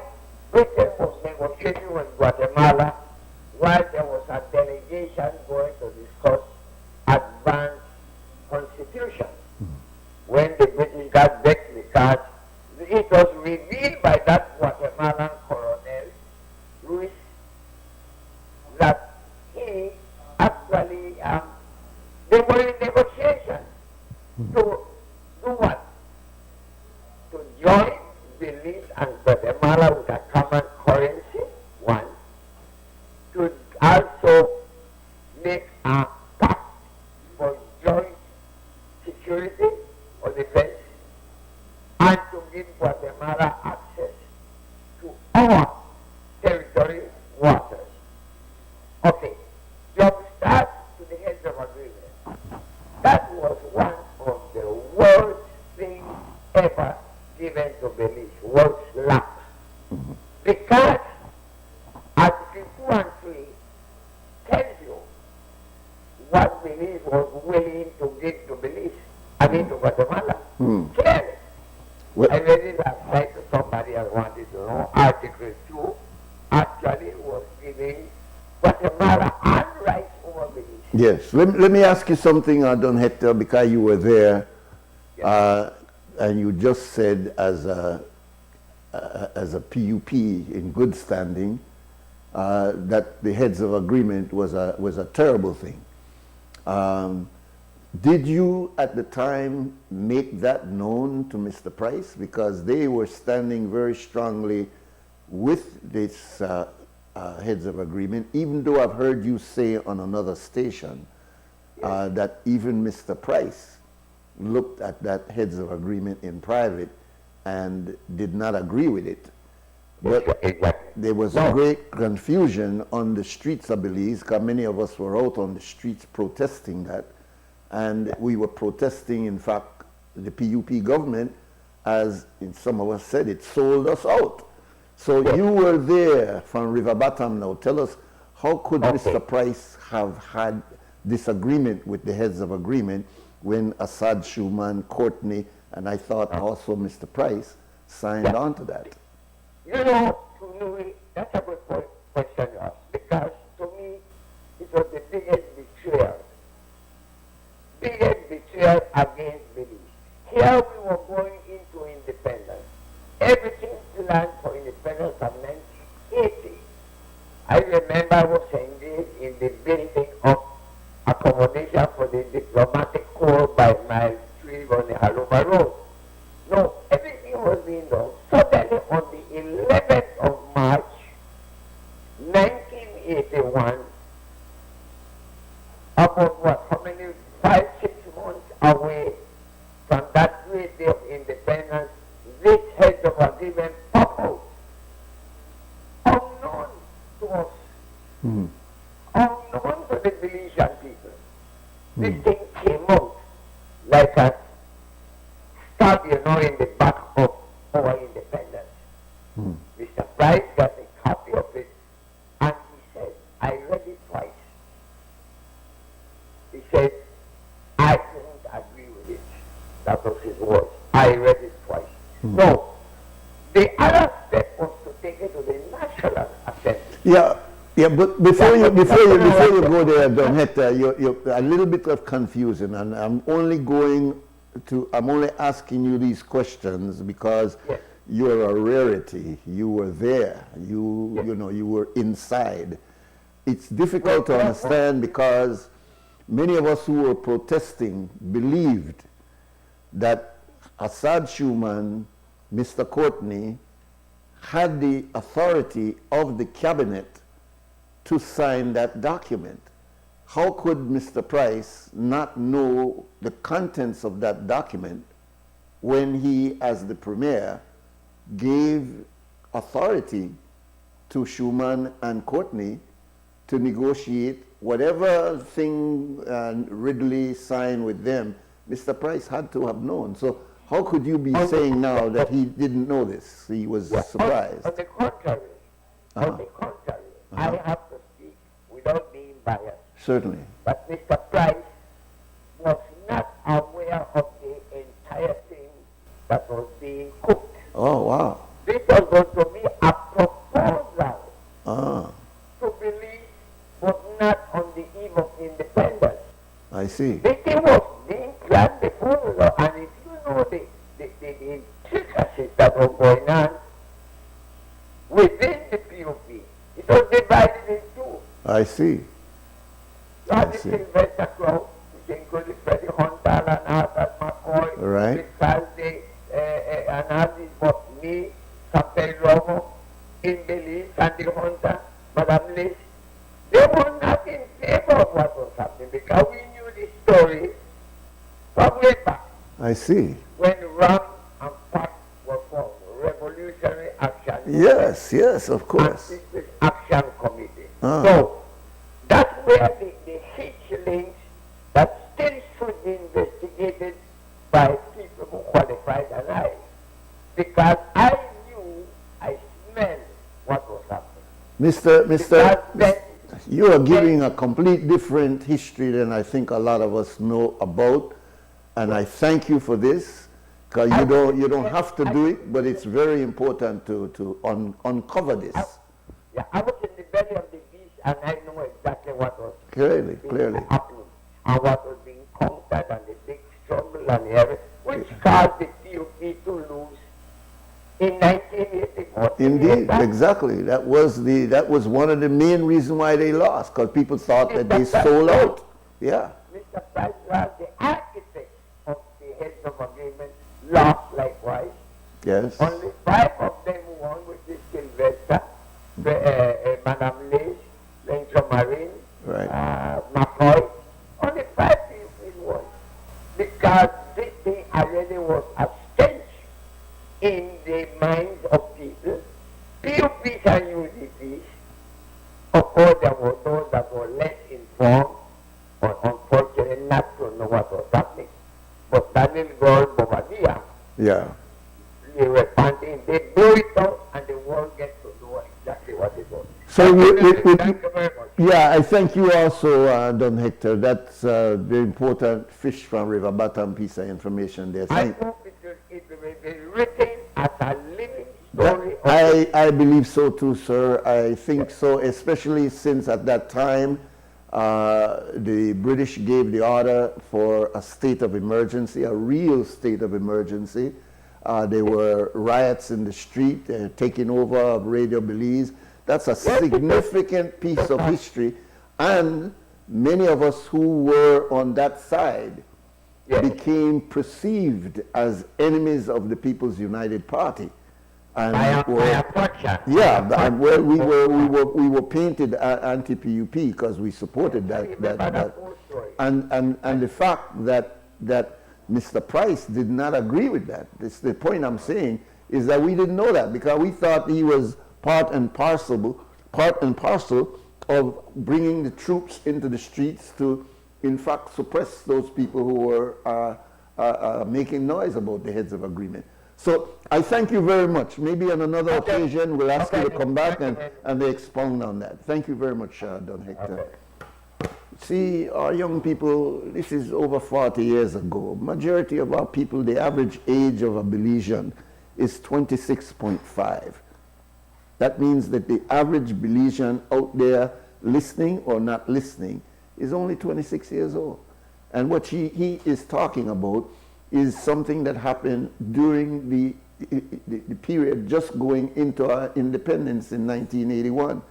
Britain was negotiating with Guatemala while there was a delegation going to discuss advanced constitution. When the British got back the cards, it was revealed by that Guatemalan colonel, Luis, that he actually, they were in negotiation to do what? To join Belize and Guatemala with a common currency, one. To also make a pact for joint security or defense, and to give Guatemala access to our territory waters. Okay, jump start to the heads of agreement. That was one of the worst things ever given to Belize, worst luck. Because Article 2 and 3 tells you what Belize was willing to give to Belize, I mean to Guatemala. Clearly. Well, I read it last night to somebody I wanted to know. Article 2 actually was giving Guatemala and rights over Belize. yes. Let me ask you something, Don Hector, because you were there, and you just said as a PUP in good standing that the heads of agreement was a terrible thing. Did you at the time make that known to Mr. Price? Because they were standing very strongly with this heads of agreement, even though I've heard you say on another station that even Mr. Price looked at that heads of agreement in private and did not agree with it. But there was great confusion on the streets of Belize, because many of us were out on the streets protesting that. And we were protesting, in fact, the PUP government, as some of us said, it sold us out. So you were there from River Bottom now. Tell us, how could Mr. Price have had disagreement with the heads of agreement when Assad, Schuman, Courtney, and I thought also Mr. Price signed on to that? You know, Nuri, that's a good question you asked, because to me, it was the biggest betrayal. Biggest betrayal against Belize. Here we were going into independence. Everything planned for independence of 1980. I remember I was engaged in the building of accommodation for the diplomatic corps by Mile 3 on the Haluma Road. No, everything was being done. Suddenly on the 11th of March, 1981, about what, how many, 5, 6 months away from that great day of independence, this head of agreement popped out. Unknown to us. Unknown to the Belizean people. This thing came out like a stab, you know, in the back of our independence. Mr. Price got a copy of it, and he said, I read it twice. He said, I couldn't agree with it. That was his words. I read it twice. No. The other step was to take it to the National Assembly. Yeah. Yeah, but before you go there, Don Hector, you're a little bit of confusion, and I'm only asking you these questions because you're a rarity. You were there. You know, you were inside. It's difficult to understand because many of us who were protesting believed that Assad Schuman, Mr. Courtney, had the authority of the cabinet to sign that document. How could Mr. Price not know the contents of that document when he, as the premier, gave authority to Schuman and Courtney to negotiate whatever thing Ridley signed with them? Mr. Price had to have known. So how could you be saying now that he didn't know this? He was surprised. On the contrary, I have to speak without being biased. Certainly. But Mr. Price was not aware of the entire thing that was being cooked. Oh, wow. This was going to be a proposal to believe was not on the eve of independence. I see. The thing was being planned before, and if you know the intricacies that were going on within the POP, it was divided in two. I see. You had the Sylvester crowd, which included Freddie Hunter and Arthur McCoy, Right. because they, and all these but me, Captain Romo, in Belize, Sandy Hunter, Madame Liz, they were not in favor of what was happening because we knew the story from way back. I see. When RAM and PAC were formed, Revolutionary Action Yes, yes, of course. and People's Action Committee. So that's where the hitch links that still should be investigated by people who qualified and I. Because I knew, I smelled what was happening. Mr. You are giving a complete different history than I think a lot of us know about, and I thank you for this, because you don't have to do it, but it's very important to uncover this. I was in the belly of the beast, and I know exactly what was Clearly. happening, and what was being conquered, and the big struggle and everything, which caused the POP to lose in 1984. Indeed, exactly. That was one of the main reasons why they lost, because people thought that they sold out. Yeah. Mr. Price was the architect of the heads of agreement, lost likewise. Yes. Only 5 of them won, which is Sylvester, Madame Liz, Lentro Marine, McCoy. Only 5 people won. Because this thing already was a stench in the minds of people. POPs and UDPs, of course, there were those that were less informed, or unfortunately not to know what was happening. But that little girl, Bobadilla, they were panting, they blew it out, and the world gets to know exactly what it was. So Thank you very much. yeah, I thank you also, Don Hector. That's very important. Fish from river bottom piece of information there. I hope it will be written as a living story. I believe so too, sir. I think so, especially since at that time the British gave the order for a state of emergency, a real state of emergency. There were riots in the street, taking over of Radio Belize. That's a significant piece of history, and many of us who were on that side became perceived as enemies of the People's United Party. And we were painted anti-PUP because we supported that. And the fact that Mr. Price did not agree with that. This, the point I'm saying is that we didn't know that because we thought he was part and parcel of bringing the troops into the streets to, in fact, suppress those people who were making noise about the heads of agreement. So I thank you very much. Maybe on another occasion we'll ask you to come back and they expound on that. Thank you very much, Don Hector. See, our young people, this is over 40 years ago. Majority of our people, the average age of a Belizean is 26.5. That means that the average Belizean out there listening or not listening is only 26 years old. And what he is talking about is something that happened during the period just going into our independence in 1981.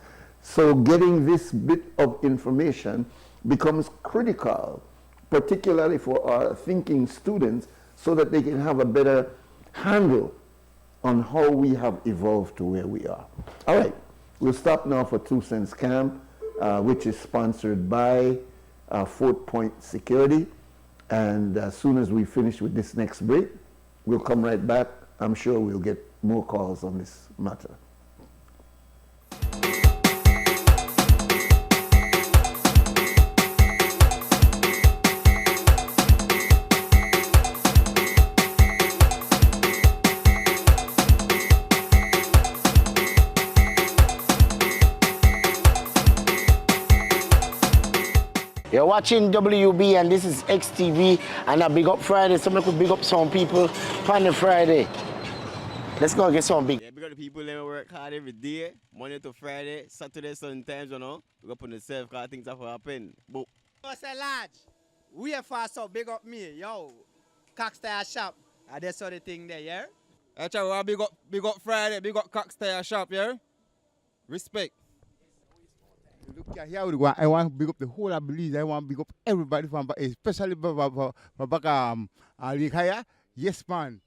So getting this bit of information becomes critical, particularly for our thinking students, so that they can have a better handle on how we have evolved to where we are. All right, we'll stop now for 2 Cents Camp, which is sponsored by Fort Point Security. And as soon as we finish with this next break, we'll come right back. I'm sure we'll get more calls on this matter. You're watching WUB and this is XTV and a Big Up Friday. Somebody could big up some people on the Friday. Let's go get some big. Yeah, because the people that work hard every day, Monday to Friday, Saturday sometimes, you know. We go put the self because things have to happen. But I say large. We are fast up, big up me, yo. Cockstyle shop. And that's all the thing there, yeah? That's why we big up Friday, big up Cockstyle shop, yeah? Respect. Look here, I want to big up the whole of Belize. I want to big up everybody from, especially for back yes man.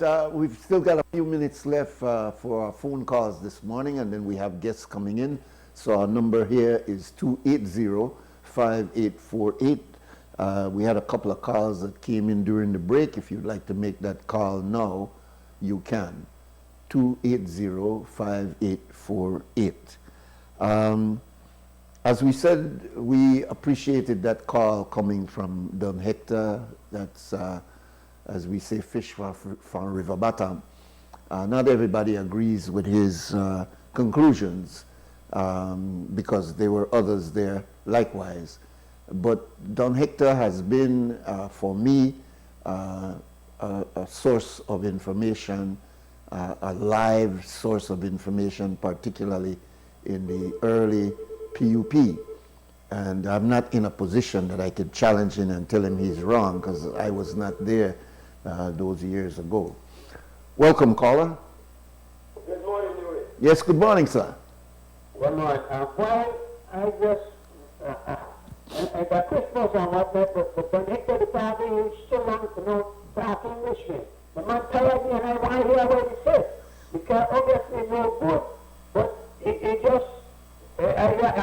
right, we've still got a few minutes left for our phone calls this morning, and then we have guests coming in. So our number here is 280-5848. We had a couple of calls that came in during the break. If you'd like to make that call now, you can. 280-5848. As we said, we appreciated that call coming from Don Hector. That's, as we say, fish from River Bottom. Not everybody agrees with his conclusions because there were others there likewise. But Don Hector has been, for me, a source of information, a live source of information, particularly in the early PUP. And I'm not in a position that I could challenge him and tell him he's wrong, because I was not there those years ago. Welcome, caller. Good morning, Nuri. Yes, good morning, sir. Good morning. Well, I just, at the Christmas and whatnot, the Hector department is still on to know black Englishman. The man tired me and I want to hear what he said, because obviously no good, but it just, I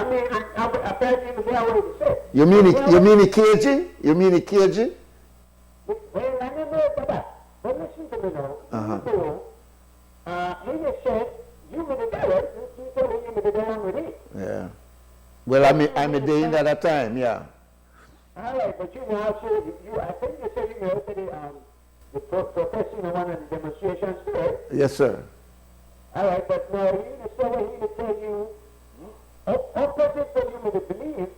mean, I felt him hear what he said. You mean it KG? You mean it KG? Well, I don't know about that. But listen to me now. He just said, you made the dollar, you told him you made the dollar with it. Yeah. Well, I'm a day in at a time, yeah. All right, but you know, I think you said you know the professing in one of the demonstrations there. Yes, sir. All right, but now he just said what he would tell you. Opposite what you would believe.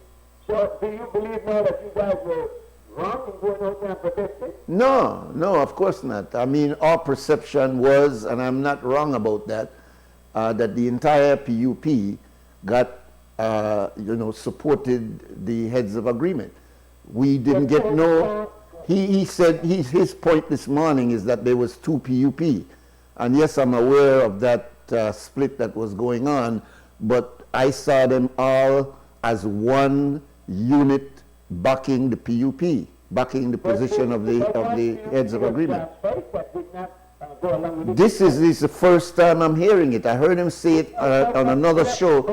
So do you believe now that you guys were wrong in going out there and protesting? No, of course not. I mean, our perception was, and I'm not wrong about that, that the entire PUP got, supported the heads of agreement. We didn't get no. He said his point this morning is that there was two PUP, and yes, I'm aware of that split that was going on, but I saw them all as one unit backing the PUP, backing the position of the heads of agreement. This is the first time I'm hearing it. I heard him say it on another show.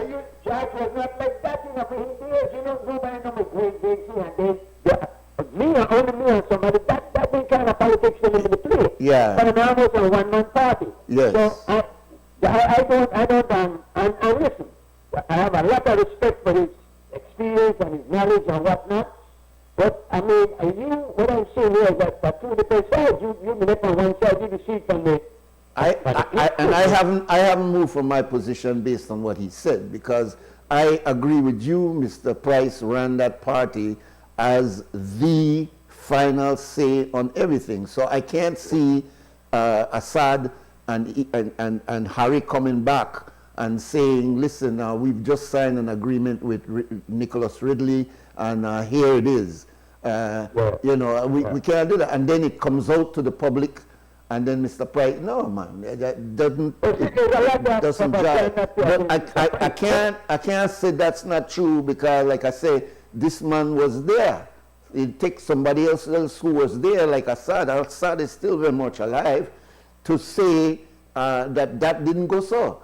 Jack was not like that, you know, for his years, you know, nobody know me great big and they, only me and somebody, that been kind of politics for me to play. Yeah. But I'm almost a one-man party. Yes. So and listen, I have a lot of respect for his experience and his knowledge and whatnot. But I mean, what I'm saying here is that two different sides, you live on one side, you see from the. I haven't moved from my position based on what he said, because I agree with you. Mr. Price ran that party as the final say on everything. So I can't see Assad and Harry coming back and saying, listen, we've just signed an agreement with Nicholas Ridley, and here it is. We can't do that. And then it comes out to the public, and then Mr. Price, no, man, that doesn't jive. But I can't say that's not true, because, like I say, this man was there. It takes somebody else who was there, like Assad. Assad is still very much alive, to say that didn't go so.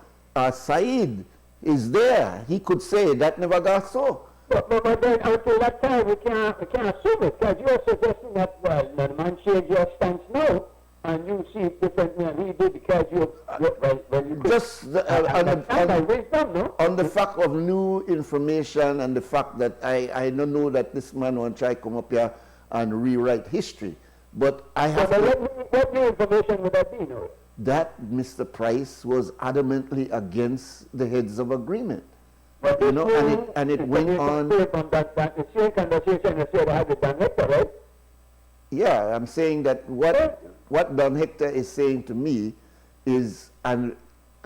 Saeed is there. He could say that never got so. But then until that time, we can't assume it, because you're suggesting that, well, the man changed your stance now, and you see it differently than he did, because you just on the fact of new information and the fact that I don't know that this man won't try to come up here and rewrite history. But I have what new information would that be, no? That Mr. Price was adamantly against the heads of agreement. But you know, and it went on. The same conversation you said I had with Don Hector, right? Yeah, I'm saying that what Don Hector is saying to me is, and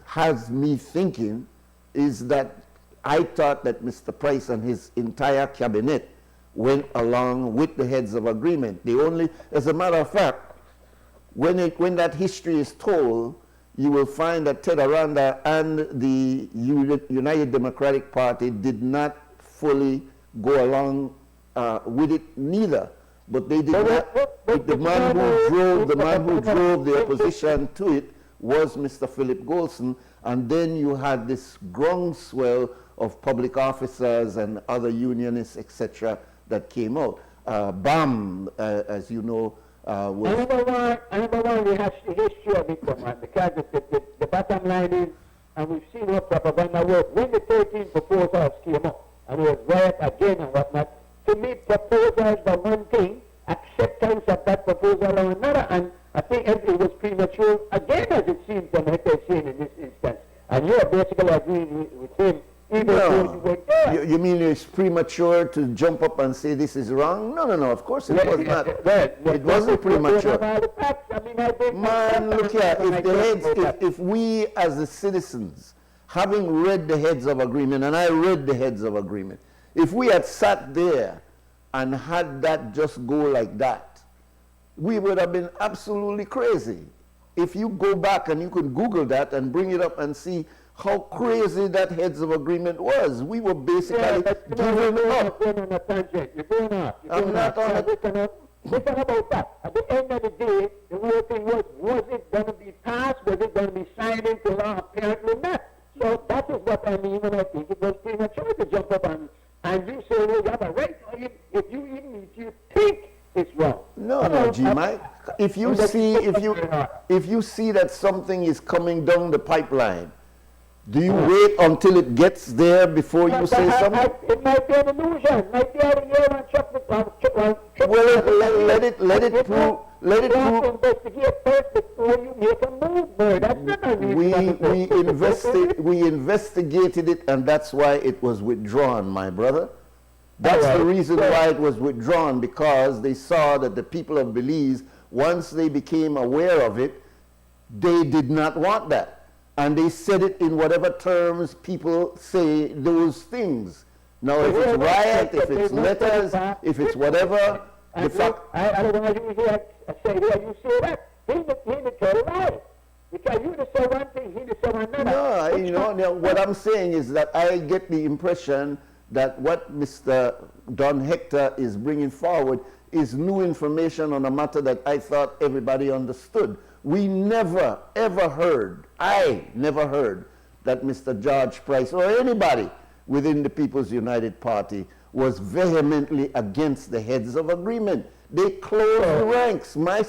has me thinking, is that I thought that Mr. Price and his entire cabinet went along with the heads of agreement. They only, as a matter of fact, when that history is told, you will find that Ted Aranda and the United Democratic Party did not fully go along with it neither. But they did not. The man who drove the opposition to it was Mr. Philip Golson, and then you had this groundswell of public officers and other unionists, etc., that came out. BAM, as you know, was... I never want to rehash the history of it, man, because the bottom line is, and we've seen what propaganda work, when the 13 proposals came up, and it was riot again and whatnot, to me, proposals are one thing, acceptance of that proposal are another, and I think it was premature, again, as it seems to me, saying in this instance. And you're basically agreeing with him. No. You mean it's premature to jump up and say this is wrong? No, of course it was not. It wasn't premature. Man, look here, if we as the citizens, having read the heads of agreement, and I read the heads of agreement, if we had sat there and had that just go like that, we would have been absolutely crazy. If you go back and you can Google that and bring it up and see how crazy that heads of agreement was. We were basically giving up. You're going on a tangent. You're going off. I'm not on it. Listen about that. At the end of the day, the whole thing was it going to be passed? Was it going to be signed into law? Apparently not. So that is what I mean when I think it was premature to jump up and you say, well, you have a right. If you think it's wrong. No, G-Mike. If you see that something is coming down the pipeline, do you wait until it gets there before you say something? It might be an illusion. It might be out of here and well, let it prove. Investigate first before you make a move. No, that's not we investigated it, and that's why it was withdrawn, my brother. That's the reason why it was withdrawn, because they saw that the people of Belize, once they became aware of it, they did not want that. And they said it in whatever terms people say those things. Now, if it's riot, if it's letters, if it's whatever, the fact... I don't know how you say you say that. He didn't tell a lie. Because you just say one thing, he just say another. No, what I'm saying is that I get the impression that what Mr. Don Hector is bringing forward is new information on a matter that I thought everybody understood. We never, ever heard, I never heard, that Mr. George Price or anybody within the People's United Party was vehemently against the heads of agreement. They closed ranks. My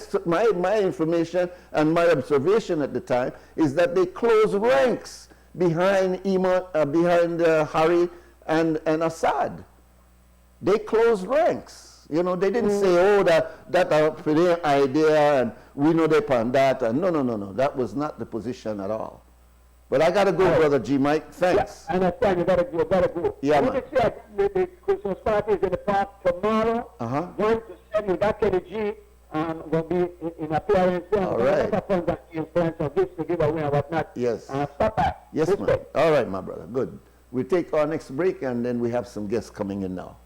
information and my observation at the time is that they closed ranks behind Harry and Assad. They closed ranks. You know, they didn't say, oh, that their idea and we know they plan that. And no. That was not the position at all. But I got to go, Brother G. Mike. Thanks. I understand. You got to go. Yeah, man. The Christmas party is in the park tomorrow. 1 to 7. That Kenny G will be in appearance. All right. So this to give away and whatnot. Yes. Stop that. Yes, man. All right, my brother. Good. We'll take our next break, and then we have some guests coming in now.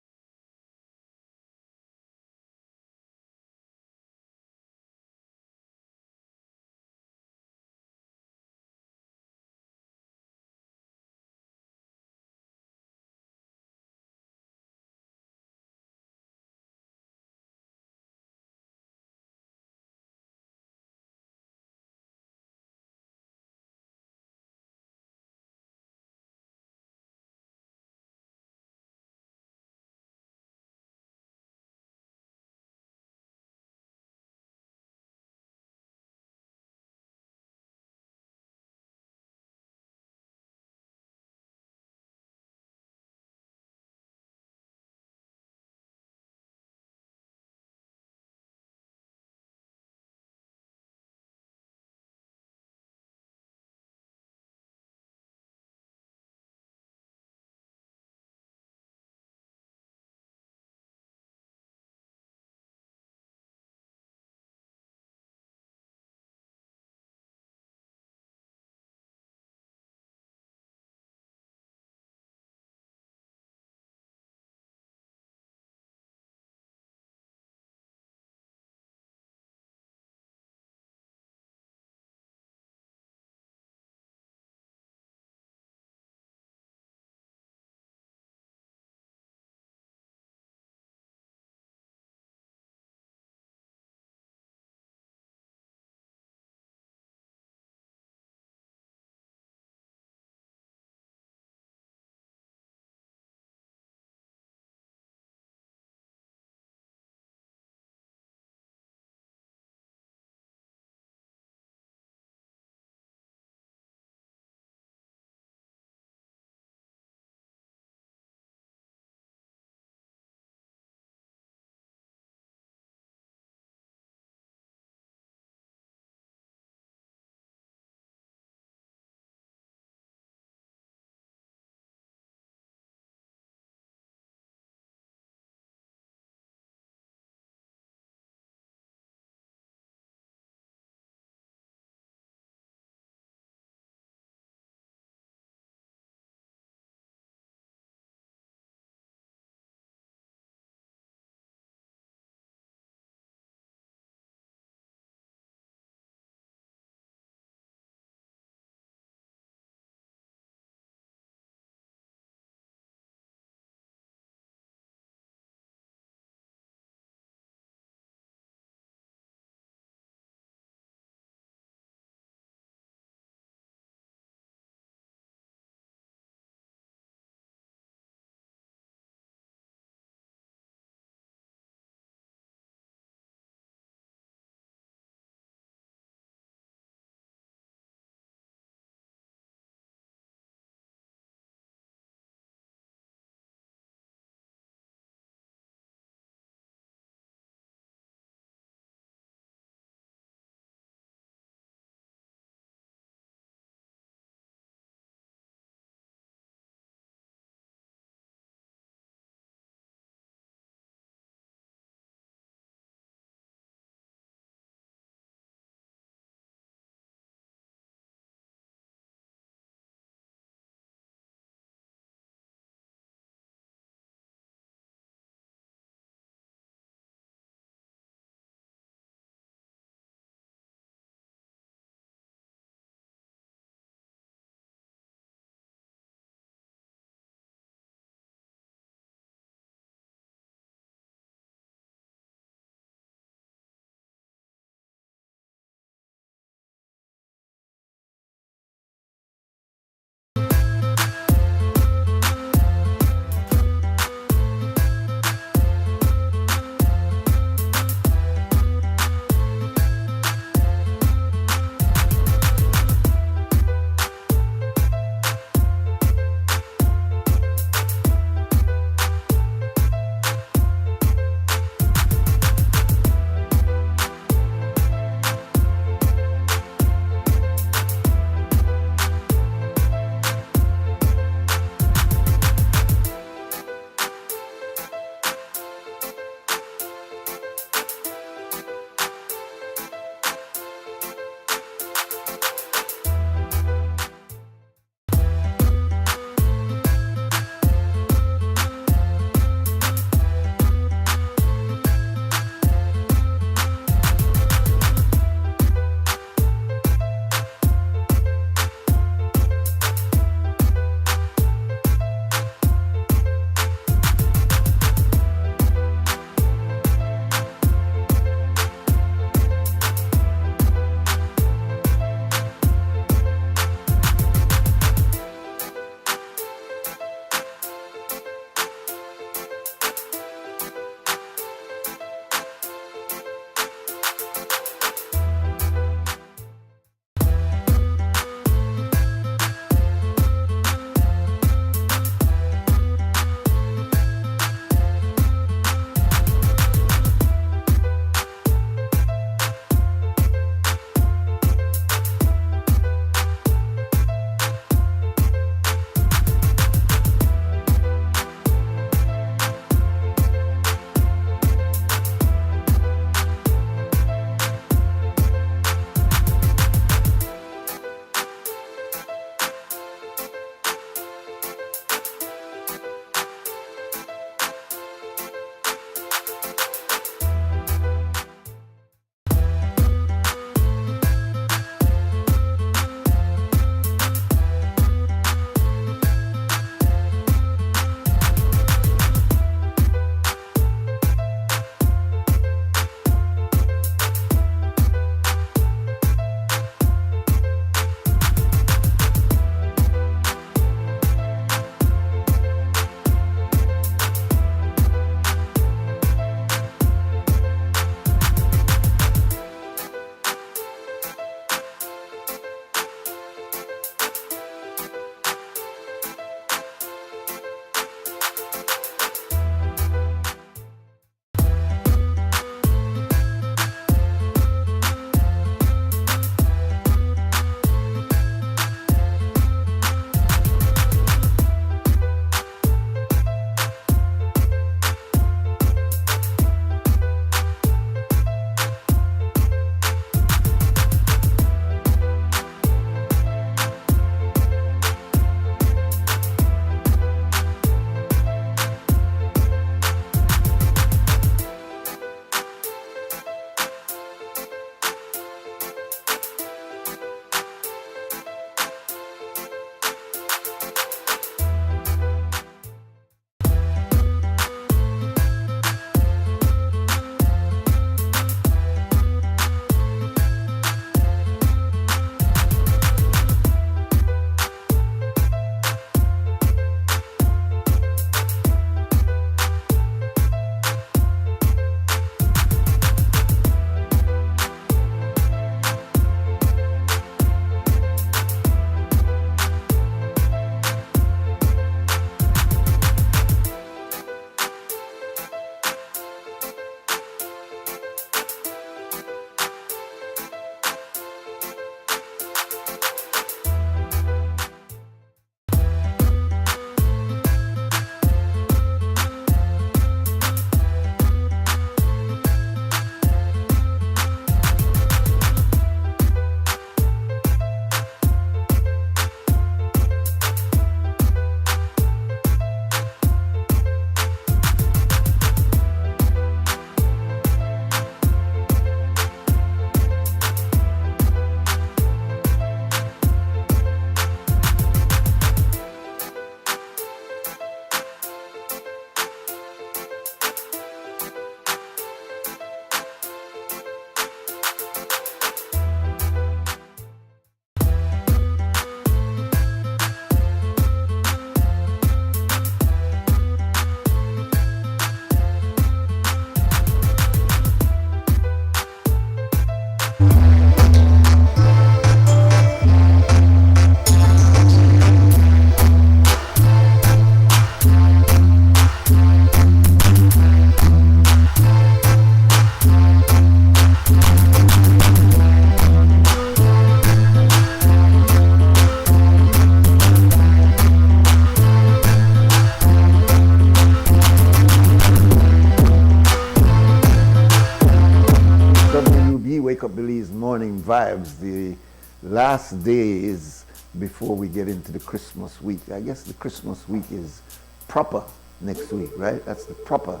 Wake Up Belize Morning Vibes. The last day is before we get into the Christmas week. I guess the Christmas week is proper next week, right? That's the proper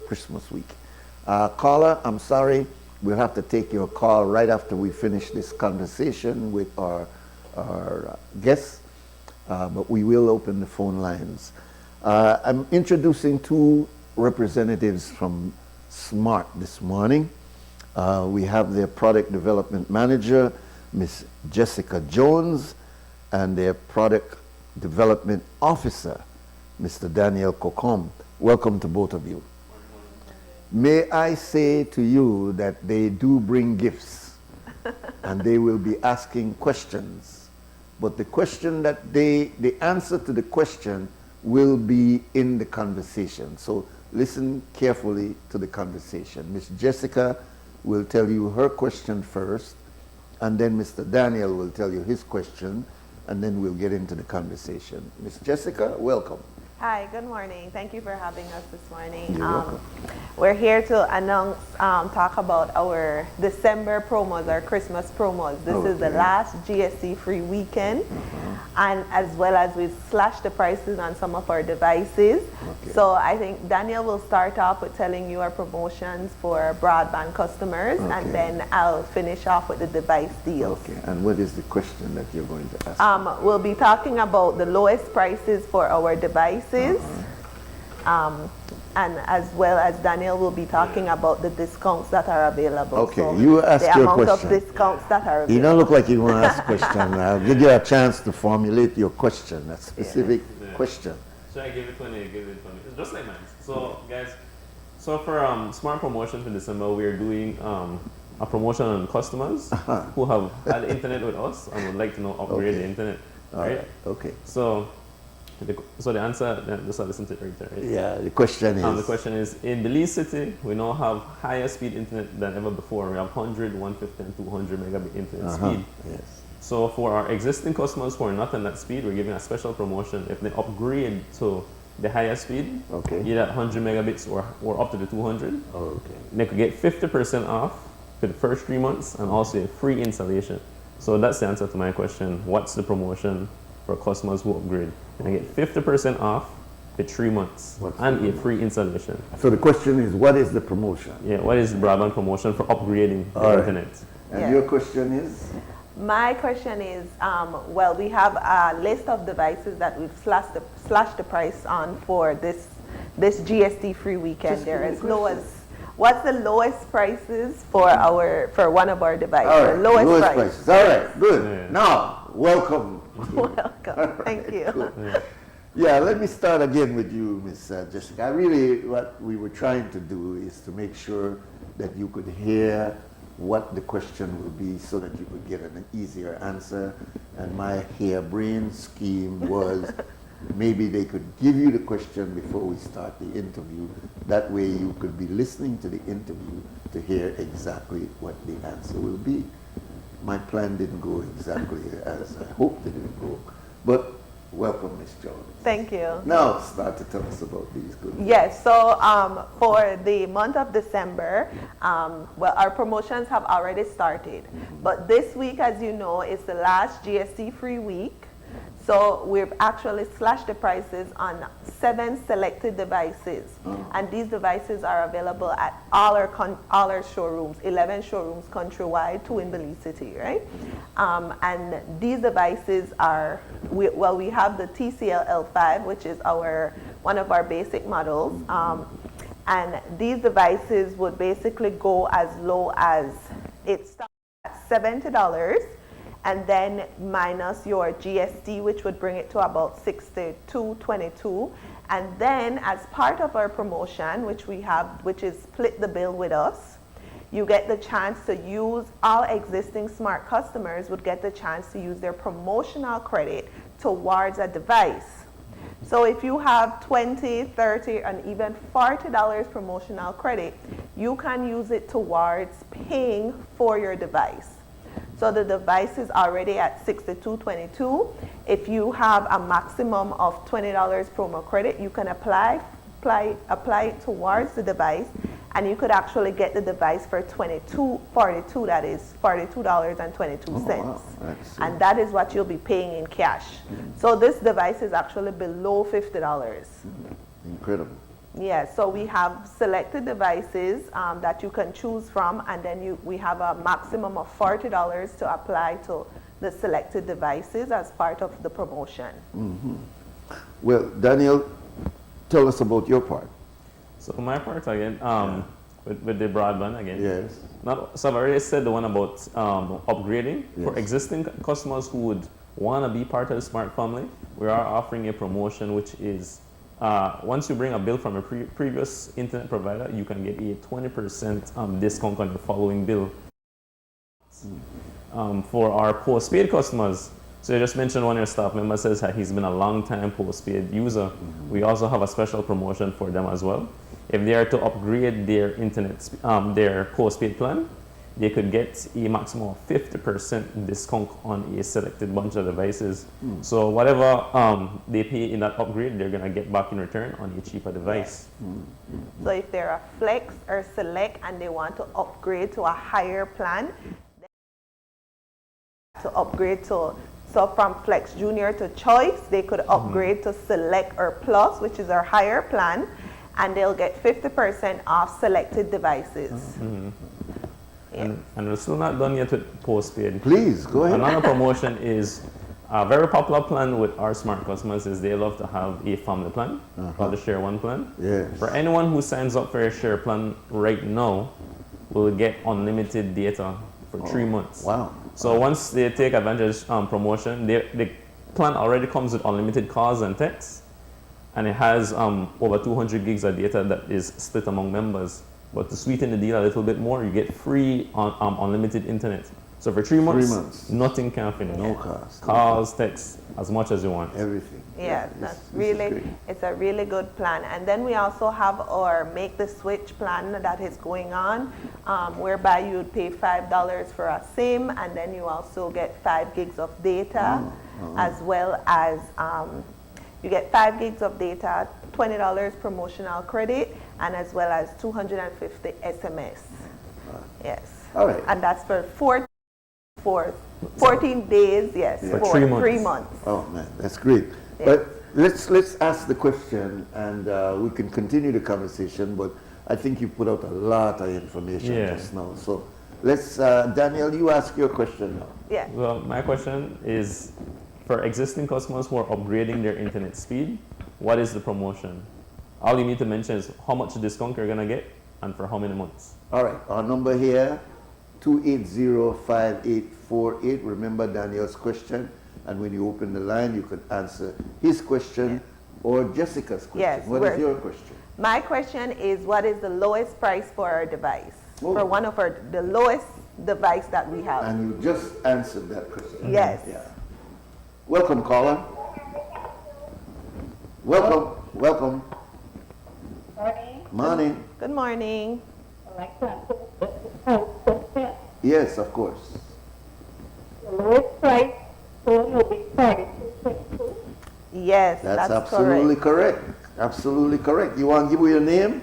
Christmas week. Caller, I'm sorry, we'll have to take your call right after we finish this conversation with our guests, but we will open the phone lines. I'm introducing two representatives from SMART this morning. We have their product development manager, Miss Jessica Jones, and their product development officer, Mr. Daniel Kokom. Welcome to both of you. May I say to you that they do bring gifts and they will be asking questions, but the question that the answer to the question will be in the conversation. So listen carefully to the conversation. Miss Jessica will tell you her question first, and then Mr. Daniel will tell you his question, and then we'll get into the conversation. Miss Jessica, welcome. Hi, good morning. Thank you for having us this morning. You're welcome. We're here to announce, talk about our December promos, our Christmas promos. This is the last GST-free weekend, and as well as we've slashed the prices on some of our devices. So I think Daniel will start off with telling you our promotions for broadband customers, and then I'll finish off with the device deals. Okay, and what is the question that you're going to ask? We'll be talking about the lowest prices for our devices. And as well as Daniel will be talking about the discounts that are available. Okay, so you ask your question. The amount of discounts that are available. You don't look like you want to ask a question. I'll give you a chance to formulate your question, a specific question. Should I give it 20? Give it 20. It's just like mine. So, guys, so for smart promotion for December, we're doing a promotion on customers who have had internet with us and would like to know upgrade the internet. Right? Okay. So the answer, just listen to it right there. Right? Yeah, the question is? The question is, in Belize City, we now have higher speed internet than ever before. We have 100, 150, and 200 megabit internet speed. Yes. So for our existing customers who are not on that speed, we're giving a special promotion. If they upgrade to the higher speed, either 100 megabits or up to the 200, they could get 50% off for the first 3 months and also a free installation. So that's the answer to my question. What's the promotion for customers who upgrade? And I get 50% off for 3 months and a free installation. So the question is, what is the promotion? Yeah, what is the broadband promotion for upgrading the internet? And your question is? My question is, well, we have a list of devices that we've slashed the price on for this GST-free weekend. They're as low as, what's the lowest prices for one of our devices? All right, lowest prices. All right, good. Yeah. Now, welcome. Welcome. Thank you. Yeah, let me start again with you, Miss Jessica. What we were trying to do is to make sure that you could hear what the question will be so that you could get an easier answer. And my harebrained scheme was maybe they could give you the question before we start the interview. That way you could be listening to the interview to hear exactly what the answer will be. My plan didn't go exactly as I hoped it would go. But welcome, Ms. Jones. Thank you. Now start to tell us about these good things. Yes, so for the month of December, well, our promotions have already started. But this week, as you know, is the last GST-free week. So we've actually slashed the prices on 7 selected devices. And these devices are available at all our showrooms, 11 showrooms countrywide, 2 in Belize City, right? And these devices are, we have the TCL L5, which is one of our basic models. And these devices would basically go as low as, it starts at $70. And then minus your GST, which would bring it to about $62.22. And then as part of our promotion, which is split the bill with us, you get the chance to use, all existing smart customers would get the chance to use their promotional credit towards a device. So if you have $20, $30, and even $40 promotional credit, you can use it towards paying for your device. So the device is already at $62.22. If you have a maximum of $20 promo credit, you can apply it towards the device, and you could actually get the device for $42, that is $42.22. Oh, wow. And that is what you'll be paying in cash. So this device is actually below $50. Incredible. Yeah, so we have selected devices that you can choose from, and then we have a maximum of $40 to apply to the selected devices as part of the promotion. Well, Daniel, tell us about your part. So for my part again, with the broadband again. Yes. So I've already said the one about upgrading. Yes. For existing customers who would want to be part of the Smart family, we are offering a promotion which is once you bring a bill from a previous internet provider, you can get a 20% discount on the following bill. For our postpaid customers, so you just mentioned one of your staff members says that he's been a long time postpaid user. We also have a special promotion for them as well. If they are to upgrade their internet, their postpaid plan, they could get a maximum of 50% discount on a selected bunch of devices. So whatever they pay in that upgrade, they're gonna get back in return on a cheaper device. So if they're a flex or select and they want to upgrade to a higher plan, so from Flex Junior to Choice, they could upgrade to Select or Plus, which is our higher plan, and they'll get 50% off selected devices. And we're still not done yet with postpaid. Please, go ahead. Another promotion is a very popular plan with our Smart customers is they love to have a family plan, called the Share One plan. Yes. For anyone who signs up for a Share plan right now, will get unlimited data for 3 months. Wow. So once they take advantage promotion, the plan already comes with unlimited calls and texts, and it has over 200 gigs of data that is split among members. But to sweeten the deal a little bit more, you get free unlimited internet. So for 3 months, nothing can finish. No cost. Calls, texts, as much as you want. Everything. Yeah, it's a really good plan. And then we also have our Make the Switch plan that is going on, whereby you would pay $5 for a SIM, and then you also get 5 gigs of data, as well as you get 5 gigs of data, $20 promotional credit, and as well as 250 SMS. Yes. All right. And that's for 14 days, yes, Yeah. for 3 months. Oh man, that's great. Yeah. But let's ask the question, and we can continue the conversation. But I think you put out a lot of information just now. So let's, Daniel, you ask your question now. Yeah. Well, my question is, for existing customers who are upgrading their internet speed, what is the promotion? All you need to mention is how much discount you're gonna get and for how many months. All right, our number here, 280-5848. Remember Daniel's question, and when you open the line, you can answer his question or Jessica's question. Yes, What is your question? My question is, what is the lowest price for our device? For one of the lowest device that we have. And you just answered that question. Yes. Yeah. Welcome, caller. Welcome. Welcome. Morning. Good morning. Yes, of course. The lowest price phone will be $42.22. Yes, That's absolutely correct. Absolutely correct. You want to give me your name,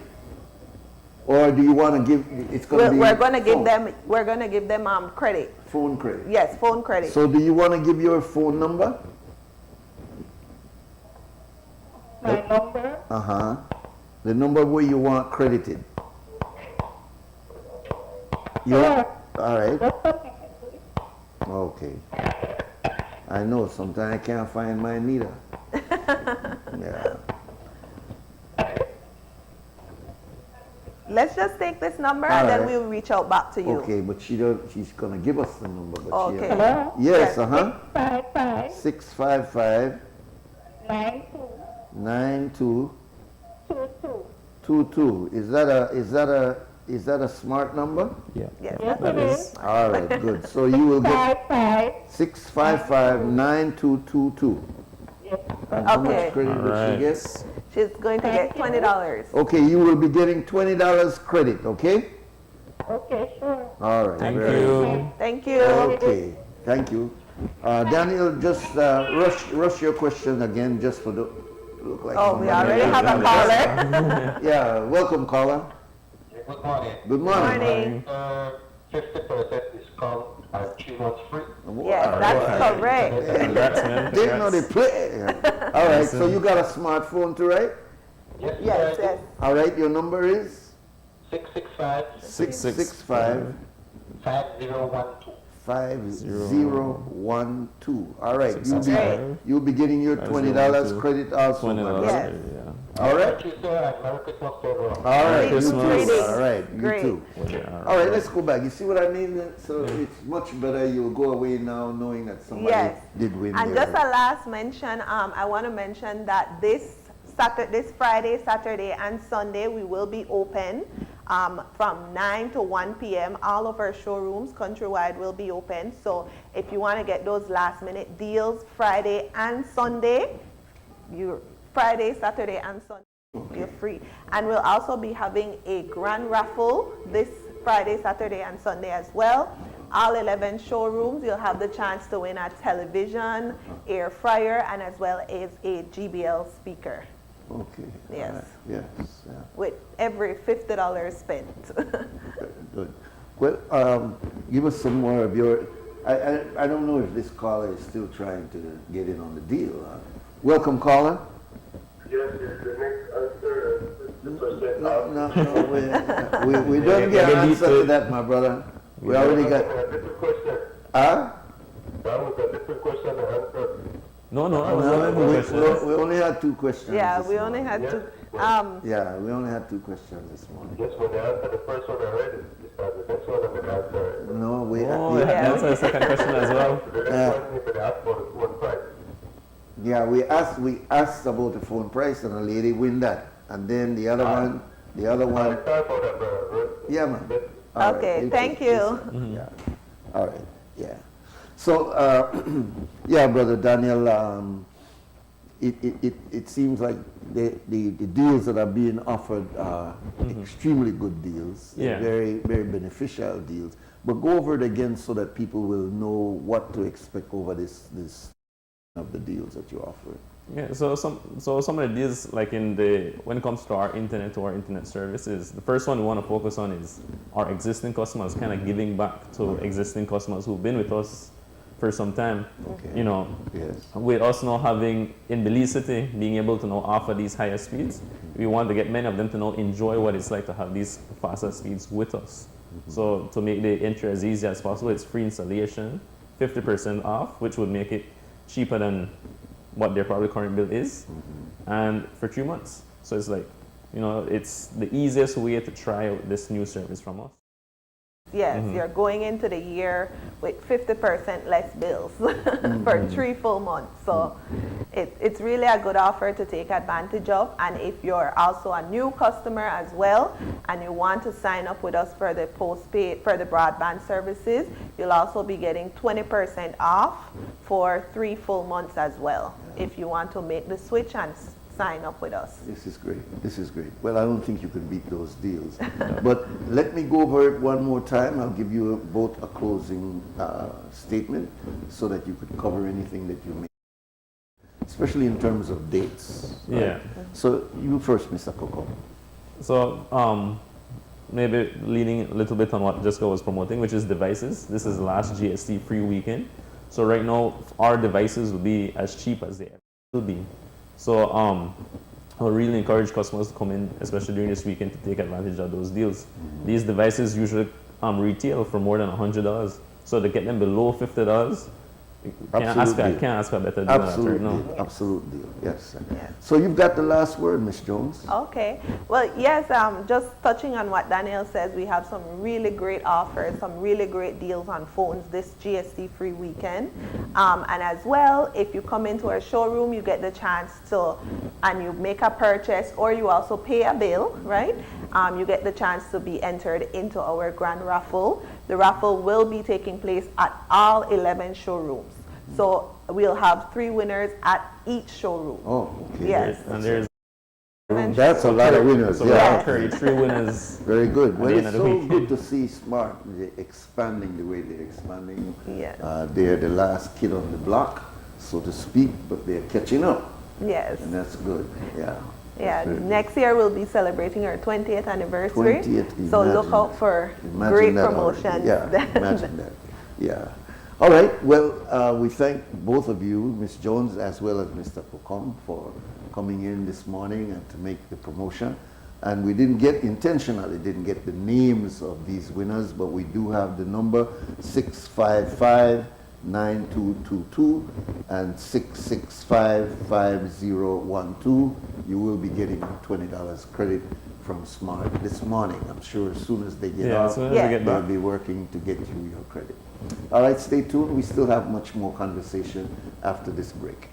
or do you want to give? It's going to be. We're going to give them. We're going to give them credit. Phone credit. Yes, phone credit. So, do you want to give your phone number? My number. The number where you want credited. Sure. All right. Okay. I know. Sometimes I can't find mine neither. Yeah. Let's just take this number All and then right. we'll reach out back to you. Okay, but she's gonna give us the number. But Okay. Hello? Yes. 655 655 92 22. Is that a smart number? Yeah. Yes, that is. All right, good. So you will get 655-9222. And how much credit will she get? She's going to get $20. Okay, you will be getting $20 credit, okay? Okay, sure. All right. Thank very you. good. Thank you. Okay, thank you. Daniel, just rush your question again just for the look like. Oh, we already have a caller. Yeah, welcome caller. good morning. Good morning. Morning. 50% discount and 3 months free. Yes, that's correct. Congrats, man. They know they play. All right, so you got a smartphone to write? Yes. All right, your number is? 665 665 5012. 5012. All right, you'll be getting your $20 credit also. Yes. All right. Thank you, sir, and Merry Christmas to everyone. All right, you Christmas. too. All right, you Great. too. All right, let's go back. You see what I mean? So it's much better. You'll go away now knowing that somebody did win. And just a last mention, I want to mention that this Friday, Saturday, and Sunday, we will be open from 9 to 1 p.m. All of our showrooms countrywide will be open. So if you want to get those last minute deals Friday and Sunday, Friday, Saturday, and Sunday, you're free. And we'll also be having a grand raffle this Friday, Saturday, and Sunday as well. All 11 showrooms, you'll have the chance to win a television, air fryer, and as well as a GBL speaker. Okay. Yes. Right. Yes. Yeah. With every $50 spent. Good. Well, give us some more of your. I don't know if this caller is still trying to get in on the deal. Welcome, caller. Yes, the next answer is the percent off. No, we don't get an answer to that, my brother. We already got. A different question. Huh? That was a different question to answer. No, we only had two questions. Yeah, we only had two. Yeah, we only had two questions this morning. Yes, when they answer the first one already, the next one I'm going to answer. No, we answer the second question as well. The next one you're going to ask for the phone price. Yeah, we asked about the phone price, and a lady win that, and then the other one. Yeah, man. Okay, thank you. Yeah. All right. Yeah. So, yeah, Brother Daniel, it seems like the deals that are being offered are extremely good deals. Yeah. Very, very beneficial deals. But go over it again so that people will know what to expect over this of the deals that you're offering. Yeah, so some of the deals, like when it comes to our internet or internet services, the first one we want to focus on is our existing customers, kind of giving back to existing customers who've been with us for some time. Okay. You know, with us now having in Belize City, being able to now offer these higher speeds, we want to get many of them to now enjoy what it's like to have these faster speeds with us. So to make the entry as easy as possible, it's free installation, 50% off, which would make it cheaper than what their probably current bill is, and for 3 months. So it's like, you know, it's the easiest way to try out this new service from us. Yes, you're going into the year with 50% less bills for 3 full months. So it's really a good offer to take advantage of. And if you're also a new customer as well, and you want to sign up with us for the postpaid, for the broadband services, you'll also be getting 20% off for 3 full months as well, if you want to make the switch and sign up with us. This is great. This is great. Well, I don't think you can beat those deals. But let me go over it one more time. I'll give you both a closing statement so that you could cover anything that you may, especially in terms of dates. Right? Yeah. So you first, Mr. Coco. So maybe leaning a little bit on what Jessica was promoting, which is devices. This is the last GST free weekend. So right now, our devices will be as cheap as they ever will be. So I would really encourage customers to come in, especially during this weekend, to take advantage of those deals. These devices usually retail for more than $100. So to get them below $50, can't ask for a better deal. Absolute deal. Yes. So you've got the last word, Ms. Jones. Okay. Well, yes, just touching on what Daniel says, we have some really great offers, some really great deals on phones this GST free weekend. And as well, if you come into our showroom, you get the chance to, and you make a purchase, or you also pay a bill, right? You get the chance to be entered into our grand raffle. The raffle will be taking place at all 11 showrooms. So we'll have 3 winners at each showroom. Oh, okay. Yes. And there's that's a lot of winners. So yeah. 33 winners. Very good. Well, it's so good to see Smart expanding the way they're expanding. Yeah. They're the last kid on the block, so to speak, but they're catching up. Yes. And that's good. Yeah. Yeah, Definitely. next year we'll be celebrating our 20th anniversary. 20th, so look imagine out that. for Imagine great that promotions. already. Yeah, imagine that. Yeah. All right. Well, we thank both of you, Ms. Jones as well as Mr. Pocom, for coming in this morning and to make the promotion. And we intentionally didn't get the names of these winners, but we do have the number 655-9222 and 665-5012. You will be getting $20 credit from Smart this morning. I'm sure as soon as they get out, as soon as they get they'll back. be working to get you your credit. All right, stay tuned. We still have much more conversation after this break.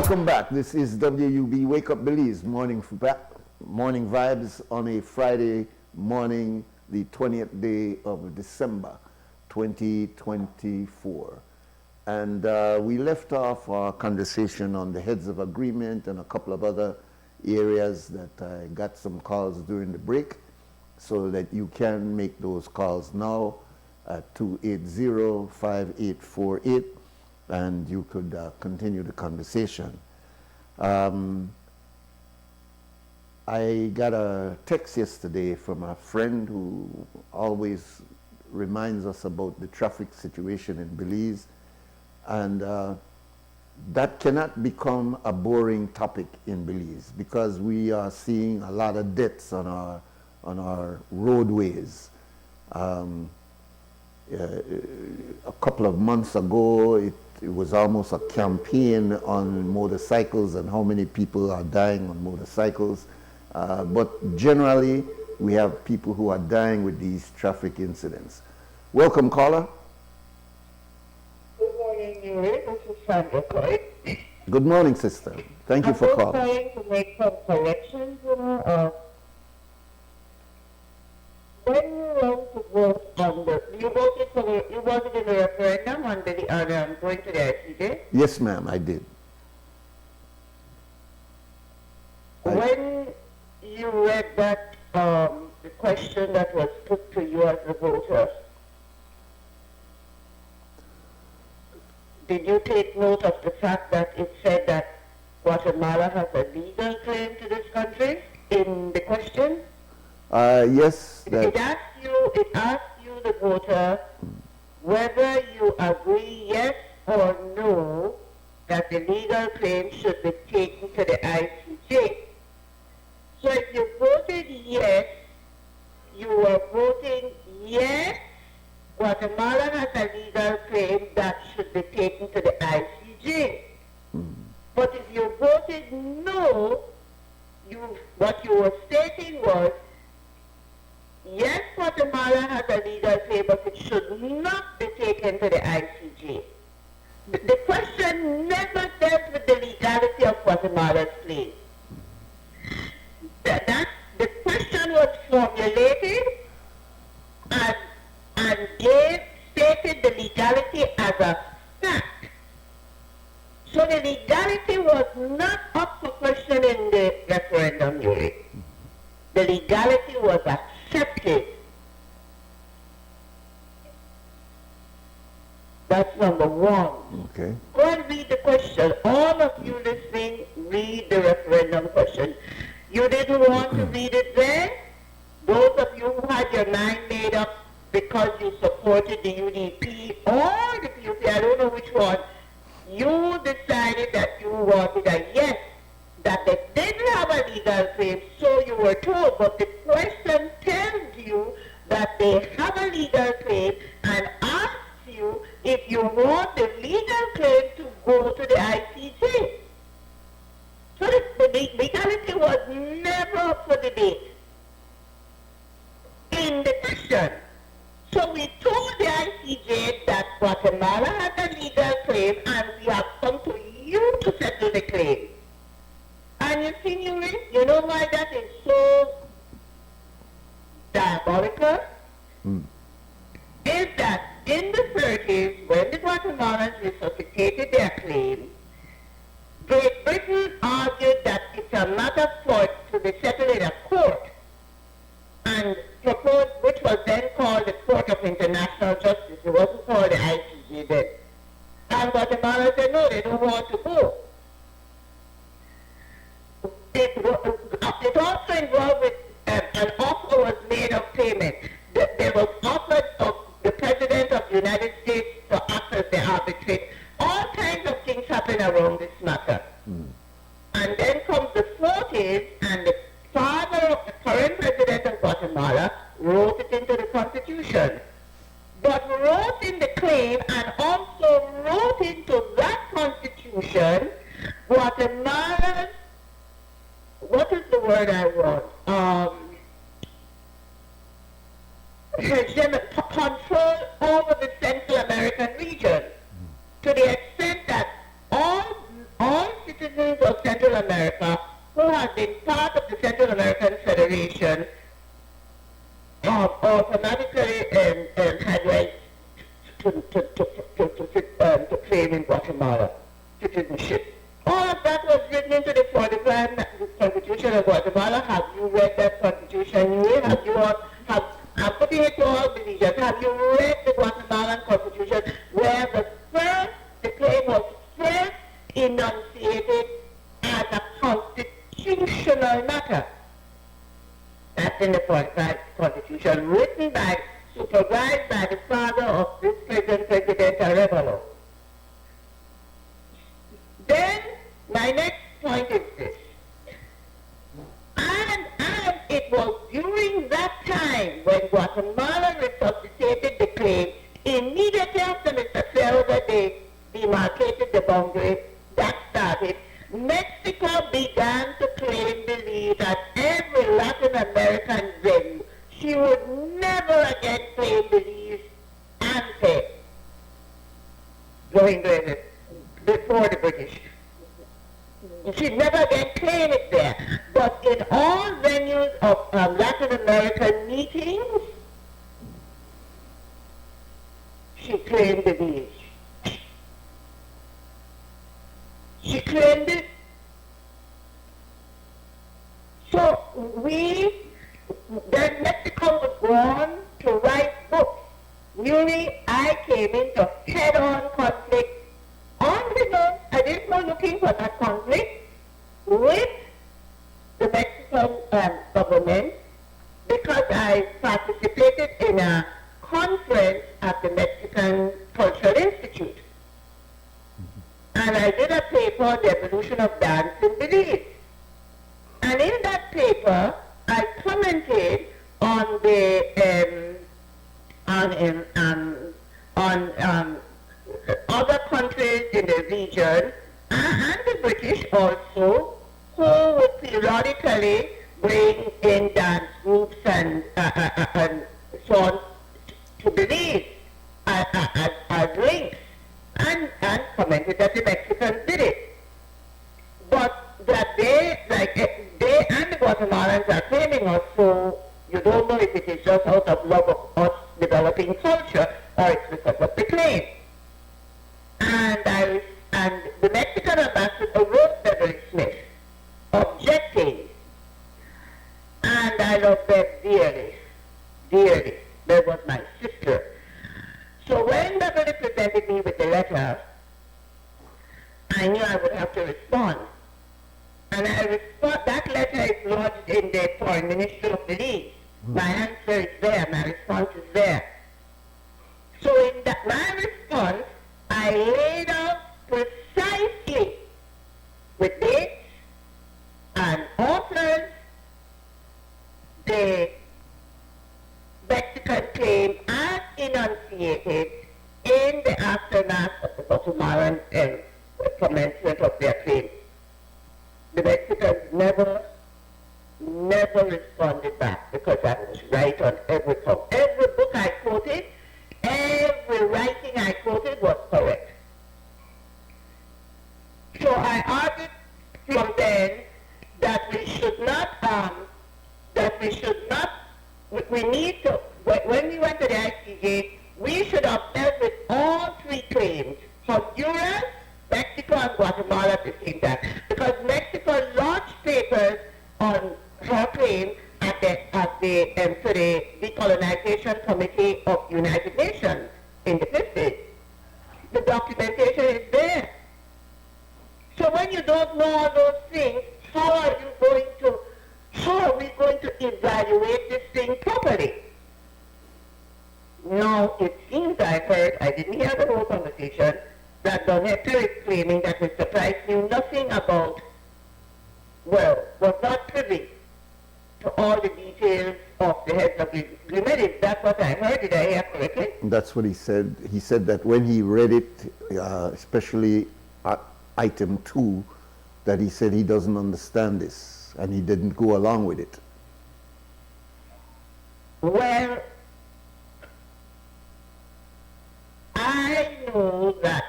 Welcome back. This is WUB Wake Up Belize Morning Vibes on a Friday morning, the 20th day of December 2024. And we left off our conversation on the heads of agreement and a couple of other areas that I got some calls during the break, so that you can make those calls now at 280-5848, and you could continue the conversation. I got a text yesterday from a friend who always reminds us about the traffic situation in Belize, and that cannot become a boring topic in Belize, because we are seeing a lot of deaths on our roadways. A couple of months ago, it was almost a campaign on motorcycles and how many people are dying on motorcycles. But generally, we have people who are dying with these traffic incidents. Welcome, caller. Good morning, Nuri. This is Sandra Coy. Good morning, sister. Thank you for calling. I'm trying to make some corrections, when you went to vote on you voted in the referendum on the going to the ICJ? Yes, ma'am, I did. When you read that, the question that was put to you as a voter, did you take note of the fact that it said that Guatemala has a legal claim to this country in the question? Yes. It asked you, the voter, whether you agree, yes or no, that the legal claim should be taken to the ICJ. So if you voted yes, you were voting yes, Guatemala has a legal claim that should be taken to the ICJ. But if you voted no, what you were stating was, yes, Guatemala has a legal claim, but it should not be taken to the ICJ. The question never dealt with the legality of Guatemala's claim. The question was formulated and stated the legality as a fact. So the legality was not up for question in the referendum, Nuri. The legality was accepted. That's number one. Okay. Go and read the question. All of you listening, read the referendum question. You didn't want to read it there? Those of you who had your mind made up because you supported the UDP or the PUP, I don't know which one, you decided that you wanted a yes, that they didn't have a legal claim, so you were told, but the question tells you that they have a legal claim and asks you if you want the legal claim to go to the ICJ. So the legality was never up for debate in the question. So we told the ICJ that Guatemala had a legal claim and we have come to you to settle the claim. And you see, Nuri, you know why that is so diabolical? Is that in the 30s, when the Guatemalans resuscitated their claim, Great Britain argued that it's a matter to be settled in a court, and proposed, which was then called the Court of International Justice. It wasn't called the ICJ then. And Guatemala said, no, they don't want to go. It also involved with an offer was made of payment. There was offered of the President of the United States to act as the arbitrator. All kinds of things happen around this matter. And then comes the 40s, and the father of the current president of Guatemala wrote it into the Constitution. But wrote in the claim and also wrote into that Constitution Guatemala's, what is the word I want? Control over the Central American region, to the extent that all citizens population automatically had rights to claim in Guatemala citizenship. All of that was written into the 45 Constitution of Guatemala. Have you read that Constitution? Have you all, I'm putting it to all believers. Have you read the Guatemalan Constitution where the claim was first enunciated as a constitutional matter? That's in the 45 Constitution, written by, supervised by the father of this present President Arevalo. Then, my next point is this. And it was during that time when Guatemala resuscitated the claim, immediately after Mr. Selva demarcated the boundary, that started, Mexico began to claim the lead at every Latin American venue. She would never again claim the lead ante before the British. She'd never again claim it there. But in all venues of Latin American meetings, she claimed the lead. She claimed it. So then Mexico was born to write books. Newly, I came into head-on conflict unbeknownst. I didn't go looking for that conflict with the Mexican government because I participated in a conference at the Mexican Cultural Institute. And I did a paper on the evolution of dance in Belize. And in that paper, I commented on the other countries in the region and the British also, who would periodically bring in dance groups and so on to Belize as links. And commented that the Mexicans did it. But that they and the Guatemalans are claiming us, so you don't know if it is just out of love of us developing culture or it's because of the claim. And the Mexican ambassador wrote Beverly Smith, objecting. And I love them dearly, dearly. That was my sister. So when Beverly presented me with the letter, I knew I would have to respond. And that letter is lodged in the Foreign Ministry of Belize. My answer is there, my response is there. So in my response, I laid out precisely with dates and authors the Mexican claim as enunciated in the aftermath of the Guatemalan commencement of their claim. The Mexicans never responded back because I was right on every point. Every book I quoted, every writing I quoted was correct. So I argued from then that we need to, when we went to the ICJ, we should have dealt with all three claims, Honduras, Mexico, and Guatemala at the same time. Because Mexico launched papers on her claim to the Decolonization Committee of the United Nations in the 50s. The documentation is there. So when you don't know all those things, how are we going to evaluate this thing properly? Now, it seems I didn't hear the whole conversation, that Donetta is claiming that Mr. Price knew nothing about, was not privy to all the details of the heads of the agreement. Is that what I heard? Did I hear correctly? That's what he said. He said that when he read it, especially item 2, that he said he doesn't understand this and he didn't go along with it. Well, I know that,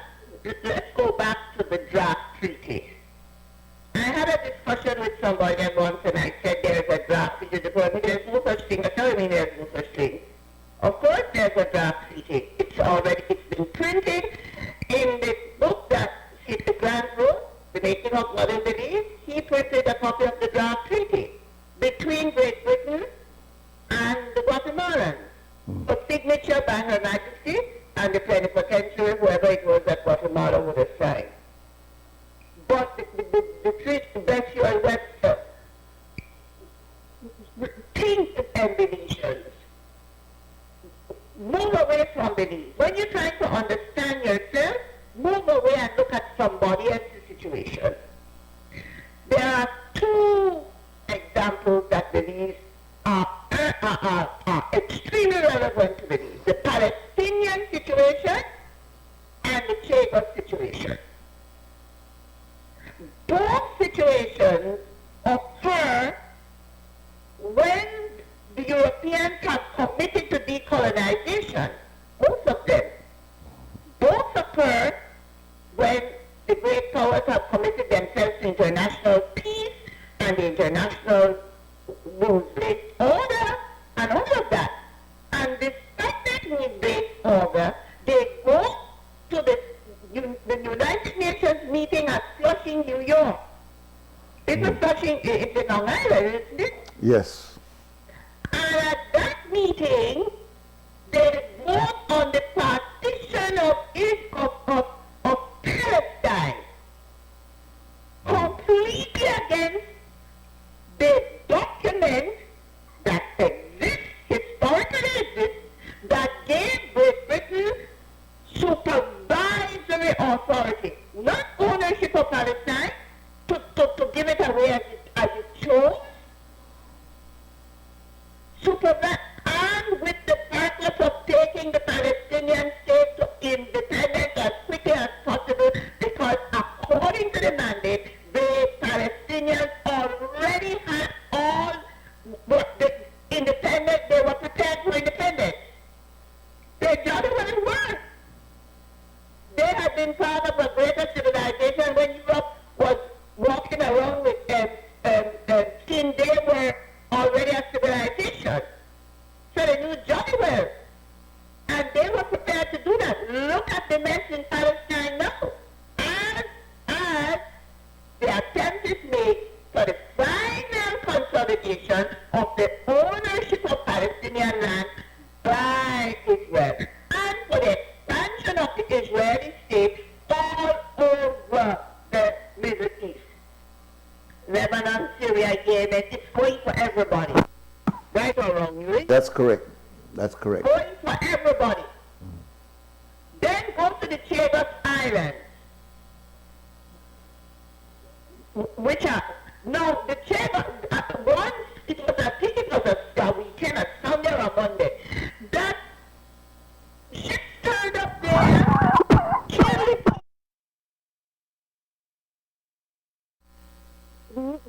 let's go back to the draft treaty. I had a discussion with somebody once and I said there is a draft draft treaty. There's no such thing. That doesn't mean there's no such thing. Of course there's a draft treaty. It's been printed in the book that the Grant wrote, The Making of Modern Beliefs. He printed a copy of the draft treaty between Great Britain and the Guatemalans for signature by Her Majesty and the plenipotentiary, whoever it was that Guatemala would have signed. But the treaty, Bessie and Webster, think and beliefs. Move away from beliefs. When you're trying to understand yourself, move away and look at somebody else's situation. There are two examples that beliefs are extremely relevant to beliefs. The Palestinian situation and the Chagos situation. Both situations occur when the Europeans have committed to decolonization. Both of them. Both occur when the great powers have committed themselves to international peace and the international rules-based order and all of that. And despite that rules-based order, they go to the United Nations meeting at Flushing, New York. It's a Flushing, it's in Long Island, isn't it? Yes. And at that meeting, they vote on the partition of Palestine, completely against the document that exists, historically exists, that gave Great Britain supervisory authority, not ownership of Palestine, to give it away as it chose, and with the purpose of taking the Palestinian state to independence as quickly as possible, because according to the mandate, the Palestinians already had all the independence, they were prepared for independence. They just weren't. They had been part of a greater civilization when Europe was walking around with seeing they were already a civilization. So they knew jolly well. And they were prepared to do that. Look at the mess in Palestine now. As the attempt is made for the final consolidation of the ownership of Palestinian land by Israel. And for the expansion of the Israeli state all over the Middle East. Lebanon, Syria, Yemen, it's going for everybody. Right or wrong, Nuri? That's correct. That's correct. Going for everybody. Then go to the Chagos Islands, which are, no, the Chagos, once, I think it was a weekend, a Sunday or a Monday, that ships turned up there,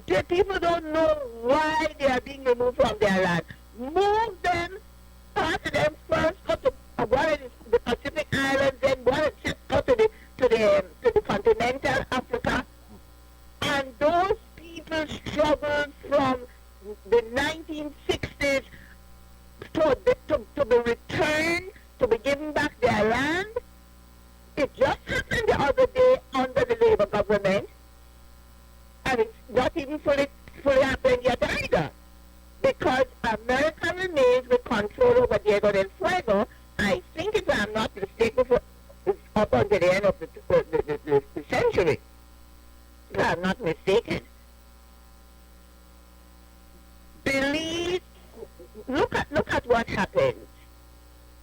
the people don't know why they are being removed from their land. Move them, part of them first, go to one of the Pacific Islands, then one go to the continental Africa. And those people struggled from the 1960s to be returned, to be given back their land. It just happened the other day under the Labour government. And it's not even fully happened yet either. Because America remains with control over Diego del Fuego. I think, if I'm not mistaken, it's up until the end of the century. If I'm not mistaken. Look at what happens.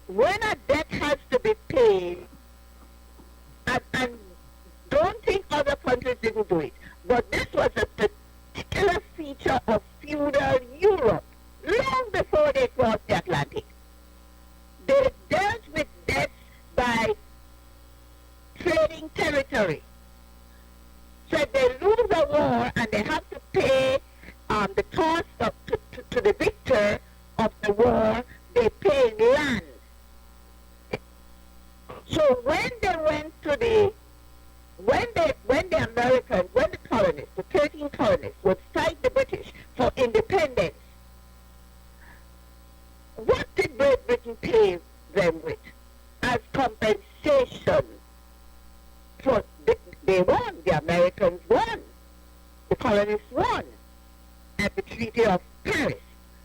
When a debt has to be paid, and don't think other countries didn't do it, but this was a particular feature of feudal Europe long before they crossed the Atlantic. They dealt with debts by trading territory. So if they lose a war and they have to pay the cost to the victor of the war, they pay land. So when they went to when the colonists, the 13 colonists, would fight the British for independence,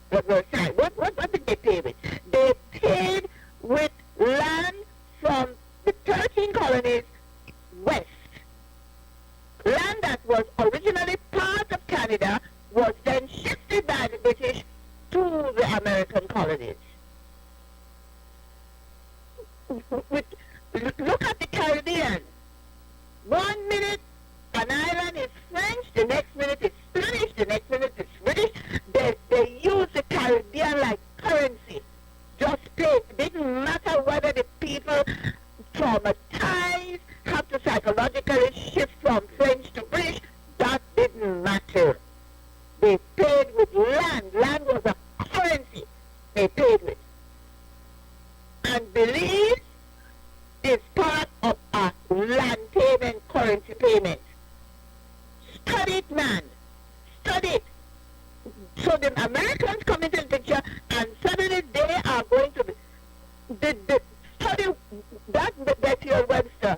Versailles. What did they pay with? They paid with land from the 13 colonies west. Land that was originally part of Canada was then shifted by the British to the American colonies. Look at the Caribbean. 1 minute an island is French, the next minute it's Spanish, the next minute it's British. They use the Caribbean like currency. Just pay. It didn't matter whether the people traumatized, have to psychologically shift from French to British. That didn't matter. They paid with land. Land was a currency they paid with. And believe is part of a land payment, currency payment. Study it, man. Study it. So the Americans come into the picture and suddenly they are going to study that Betty Webster.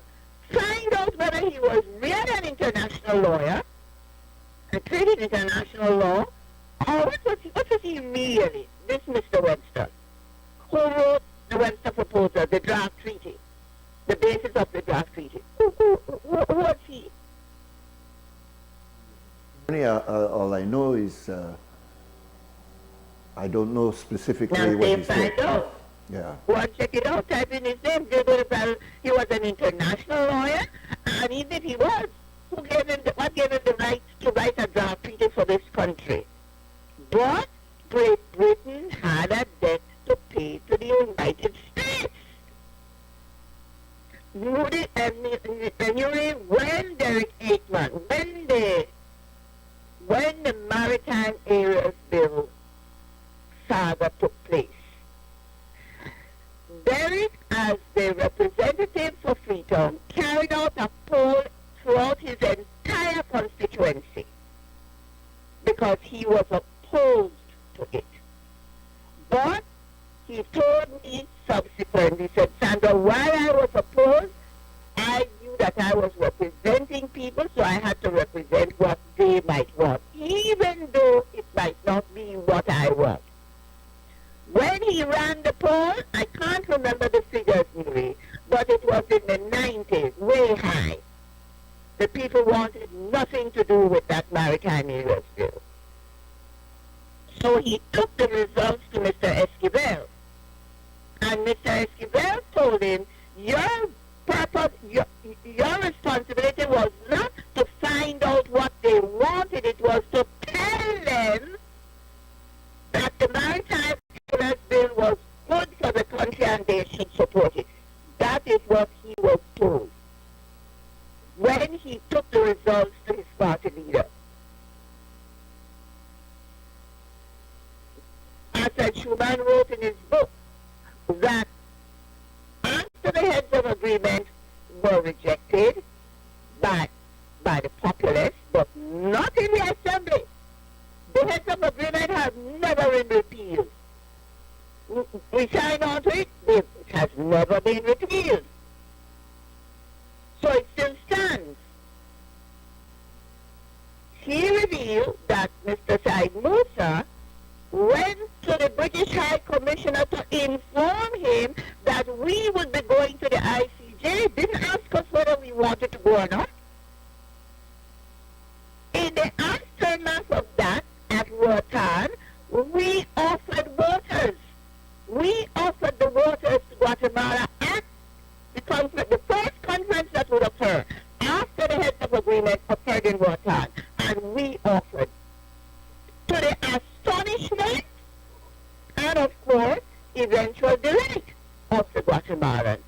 Find out whether he was really an international lawyer and trained in international law, or what was he really, this Mr. Webster, who wrote the Webster Proposal, the draft treaty, the basis of the draft treaty. Who was he? All I know is I don't know specifically what he said. Yeah. Go and check it out. Type in his name. He was an international lawyer, and even if he was, what gave him the right to write a draft treaty for this country? But Great Britain had a debt to pay to the United States. Nuri and Nuri, when Derek Aikman, when the Maritime Areas Bill saga took place, Derek, as the representative for Freetown, carried out a poll throughout his entire constituency because he was opposed to it. But he told me subsequently, he said, Sandra, while I was opposed, I knew that I was representing people, so I had to represent what they might want, even though it might not be what I want. When he ran the poll, I can't remember the figures, Nuri, but it was in the 90s, way high. The people wanted nothing to do with that Maritime Areas Bill. So he took the results to Mr. Esquivel. And Mr. Esquivel told him, your responsibility was not to find out what they wanted, it was to tell them that the Maritime Areas Bill was good for the country and they should support it. That is what he was told when he took the results to his party leader. As Schumann wrote in his book, that after the heads of agreement were rejected by the populace, but not in the assembly, the heads of agreement have never been repealed. We sign on to it, it has never been repealed. So it still stands. He revealed that Mr. Said Musa went to the British High Commissioner to inform him that we would be going to the ICJ, didn't ask us whether we wanted to go or not. In the aftermath of that, at Roatan, we offered waters. We offered the waters to Guatemala at the first conference that would occur after the heads of agreement occurred in Roatan. And we offered, to the astonishment and, of course, eventual delight of the Guatemalans.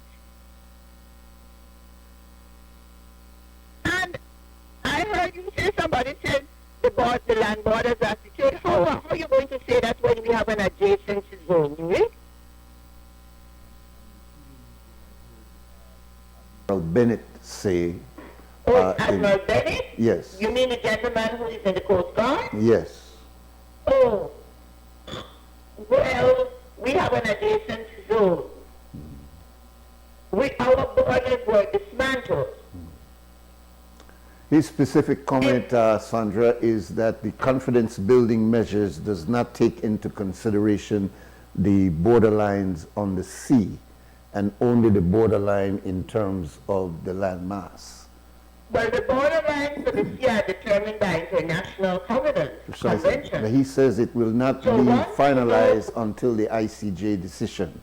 And I heard you say, somebody said, the land borders are secured. How are you going to say that when we have an adjacent zone, right? Admiral Bennett say. Admiral Bennett? Yes. You mean the gentleman who is in the Coast Guard? Yes. Oh. Well, we have an adjacent zone. Our borders were dismantled. His specific comment, Sandra, is that the confidence building measures does not take into consideration the borderlines on the sea and only the borderline in terms of the land mass. Well, the borderlines for the sea are determined by international convention. But he says it will not be finalized until the ICJ decision.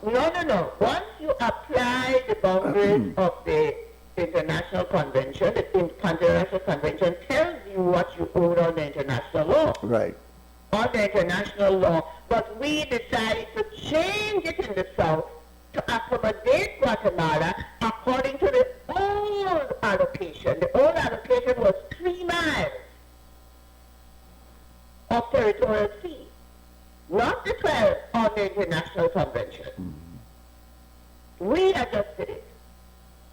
No. Once you apply the boundaries of the international convention, the international convention tells you what you owe on the international law. Right. On the international law. But we decided to change it in the South to accommodate Guatemala according to the old allocation. The old allocation was 3 miles of territorial sea, not the 12 on the international convention. We adjusted it.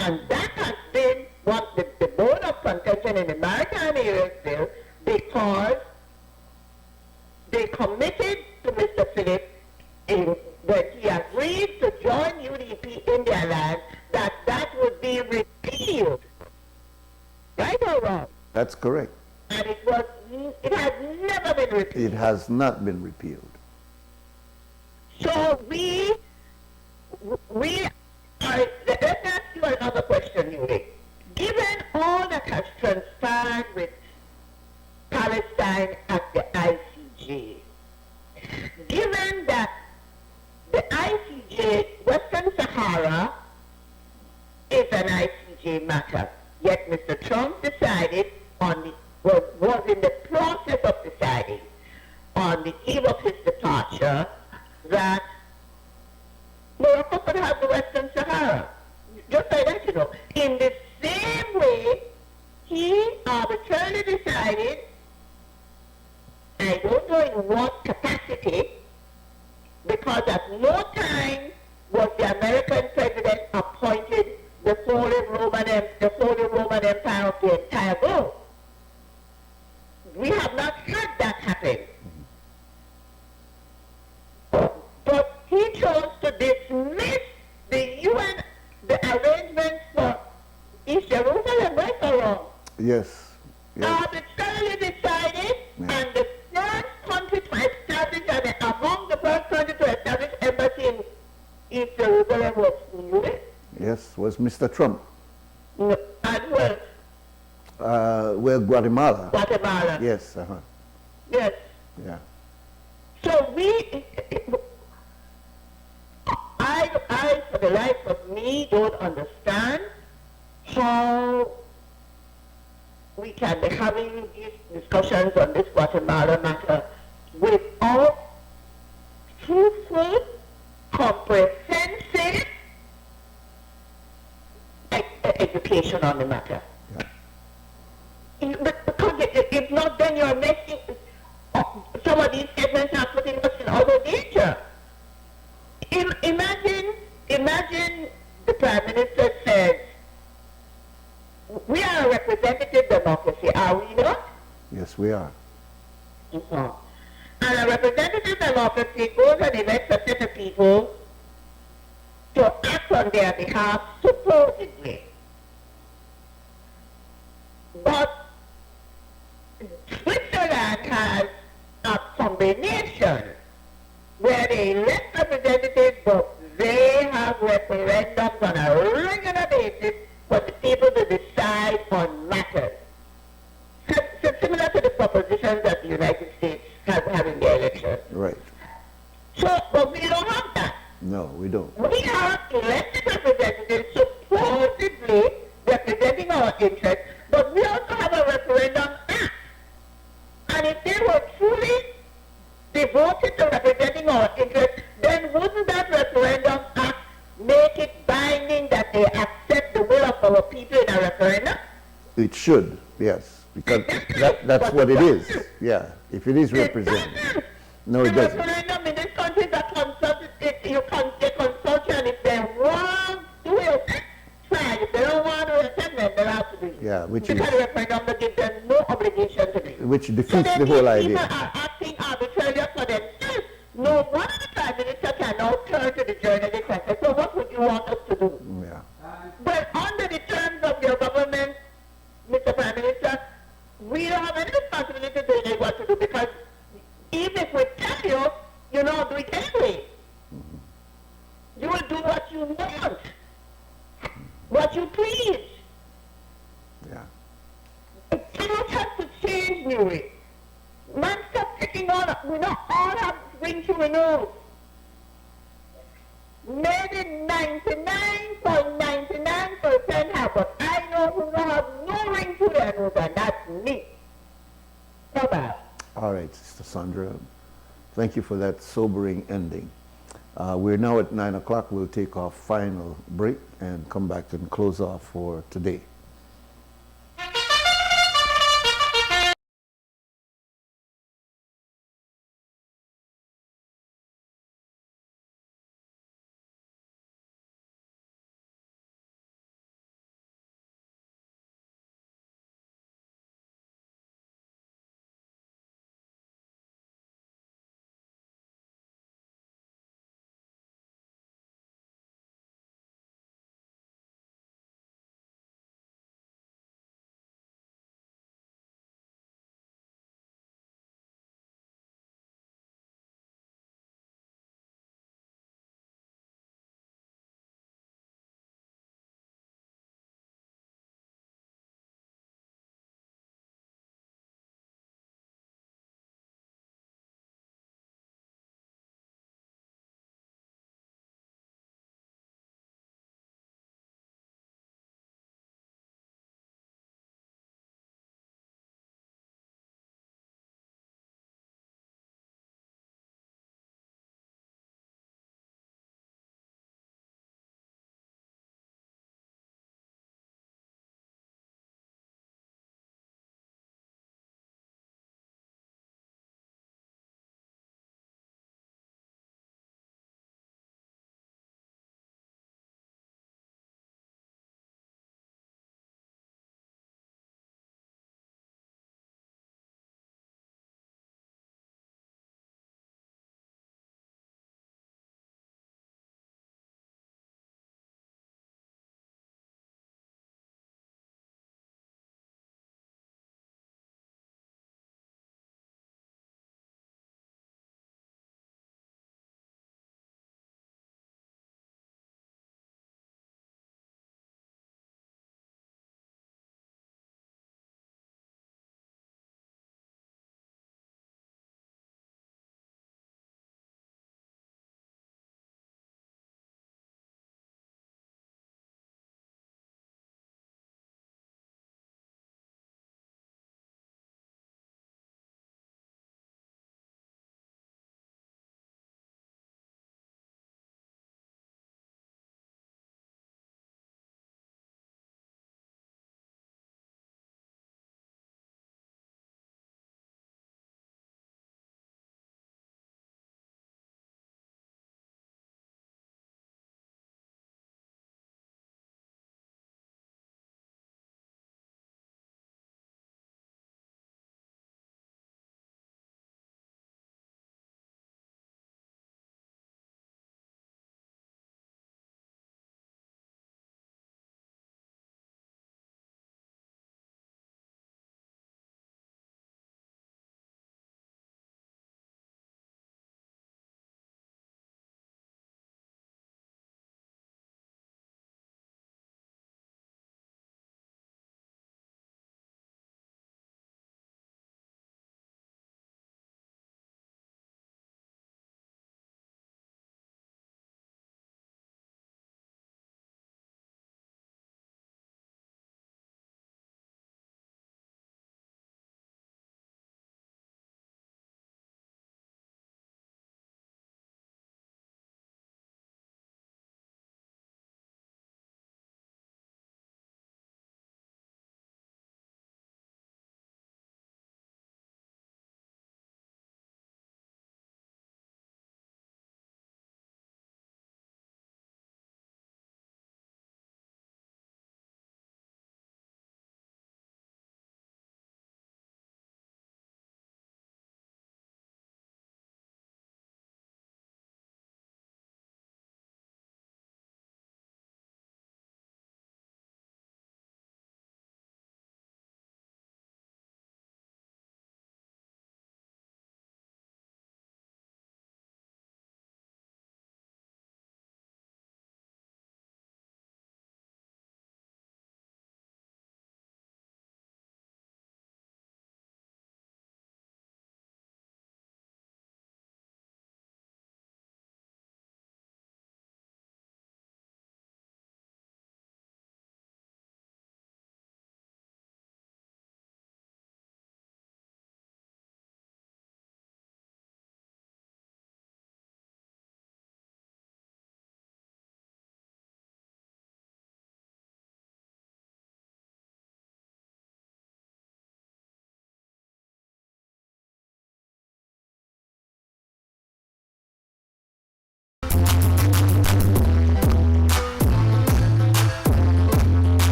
And that has been what the bone of contention in the maritime areas bill, because they committed to Mr. Phillips when he agreed to join UDP in their land, that would be repealed. Right or wrong? That's correct. And it has never been repealed. It has not been repealed. So we let's ask you another question, Nuri. Given all that has transpired with Palestine at the ICJ, given that the ICJ, Western Sahara, is an ICJ matter, yet Mr. Trump decided was in the process of deciding on the eve of his departure that Morocco could have the Western Sahara. Just like that, you know. In the same way, he arbitrarily decided, I don't know in what capacity, because at no time was the American president appointed the Holy Roman Empire of the entire world. We have not had that happen. But he chose to dismiss the UN, the arrangements for East Jerusalem, right or wrong? Yes. Arbitrarily decided, and the first country to establish, and among the first countries to establish embassy in East Jerusalem was the US. Yes, was Mr. Trump. No, and where? Well, Guatemala. Guatemala. Yes. Yes. Yeah. So I, for the life of me, don't understand how we can be having these discussions on this Guatemala matter without truthful, comprehensive education on the matter. Because if not, then you're making some of these statements are putting us in other danger. Imagine the Prime Minister says, we are a representative democracy, are we not? Yes, we are. And a representative democracy goes and elects a set of people to act on their behalf, supposedly. But Switzerland has a combination where they elect representatives, but they have referendums on a regular basis for the people to decide on matters. So similar to the propositions that the United States has had in their elections. Right. So, but we don't have that. No, we don't. We have elected representatives supposedly representing our interests, but we also have a referendum act. And if they were truly devoted to representing our interests, then wouldn't that referendum act make it binding that they accept the will of our people in a referendum? It should, yes, because that's what it is. Yeah, if it is represented. No, it doesn't. The referendum in this country is a consultative, they consult you, and if they want to do it, fine. If they don't want to attend, then they'll have to do it. Yeah, which because is, the referendum that gives them no obligation to do it. which defeats the whole idea. People are acting arbitrarily for themselves. No one of the Prime Minister can now turn to the journalist and say, so what would you want us to do? Yeah. But under the terms of your government, Mr. Prime Minister, you don't do it anyway. You will do what you want, what you please. Yeah. It cannot have to change, Nuri. Man, stop taking on. We don't all have ring to a nose. Maybe 99.99% have, but I know who don't have no ring to their nose, and that's me. Bye-bye. All right, Sister Sandra. Thank you for that sobering ending. We're now at 9 o'clock. We'll take our final break and come back and close off for today.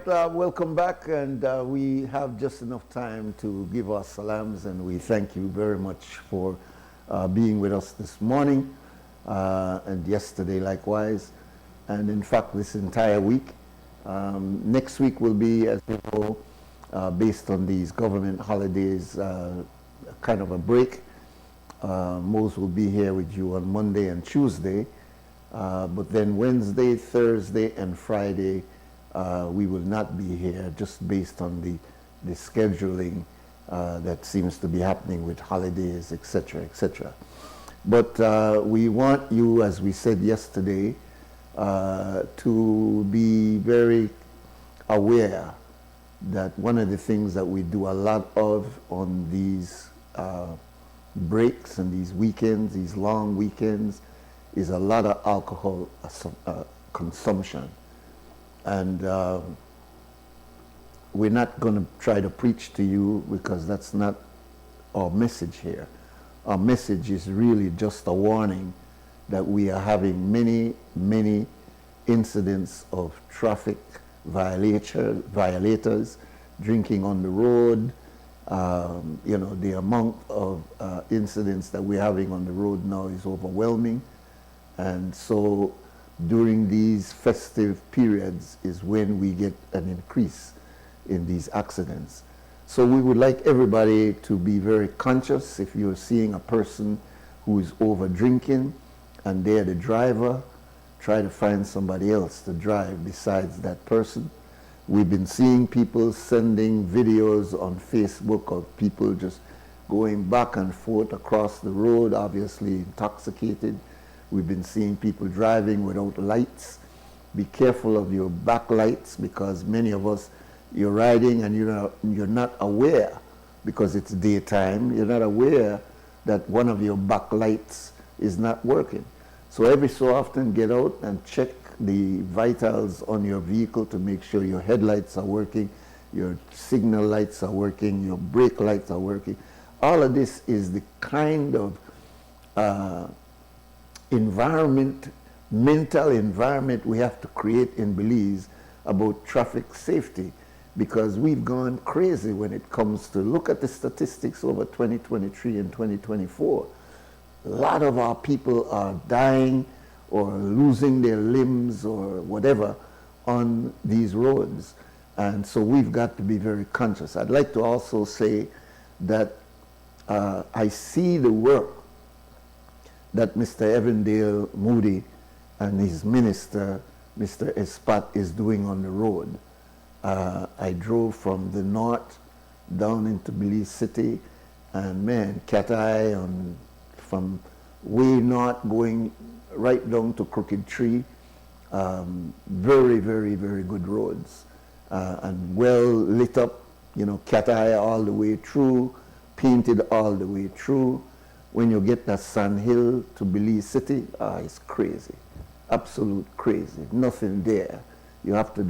welcome back, and we have just enough time to give our salams, and we thank you very much for being with us this morning and yesterday likewise, and in fact this entire week. Next week will be, as you know, based on these government holidays, kind of a break. Mose will be here with you on Monday and Tuesday, but then Wednesday, Thursday, and Friday we will not be here, just based on the scheduling that seems to be happening with holidays, etc., etc. But we want you, as we said yesterday, to be very aware that one of the things that we do a lot of on these breaks and these weekends, these long weekends, is a lot of alcohol consumption. And we're not going to try to preach to you, because that's not our message here. Our message is really just a warning that we are having many, many incidents of traffic violators, drinking on the road. You know, the amount of incidents that we're having on the road now is overwhelming. And so during these festive periods is when we get an increase in these accidents. So we would like everybody to be very conscious. If you're seeing a person who is over drinking and they're the driver, try to find somebody else to drive besides that person. We've been seeing people sending videos on Facebook of people just going back and forth across the road, obviously intoxicated. We've been seeing people driving without lights. Be careful of your back lights, because many of us, you're riding and you're not aware, because it's daytime, you're not aware that one of your back lights is not working. So every so often get out and check the vitals on your vehicle to make sure your headlights are working, your signal lights are working, your brake lights are working. All of this is the kind of mental environment we have to create in Belize about traffic safety, because we've gone crazy when it comes to, look at the statistics over 2023 and 2024. A lot of our people are dying or losing their limbs or whatever on these roads. And so we've got to be very conscious. I'd like to also say that I see the work that Mr. Evandale Moody and his minister, Mr. Espat, is doing on the road. I drove from the north down into Belize City, and man, cat eye on from way north going right down to Crooked Tree. Very, very, very good roads, and well lit up, you know, cat eye all the way through, painted all the way through. When you get that Sand Hill to Belize City, it's crazy, absolute crazy, nothing there. You have to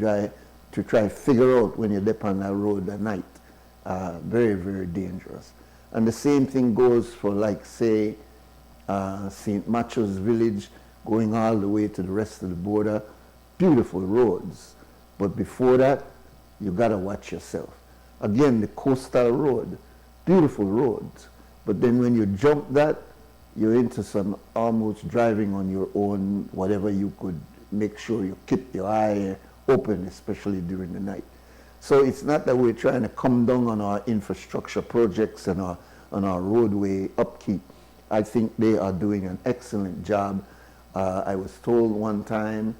try to figure out when you're up on that road at night. Very, very dangerous. And the same thing goes for, like, say, St. Matthew's Village, going all the way to the rest of the border. Beautiful roads. But before that, you gotta watch yourself. Again, the coastal road, beautiful roads. But then when you jump that, you're into some almost driving on your own, whatever you could make sure you keep your eye open, especially during the night. So it's not that we're trying to come down on our infrastructure projects and on our roadway upkeep. I think they are doing an excellent job. I was told one time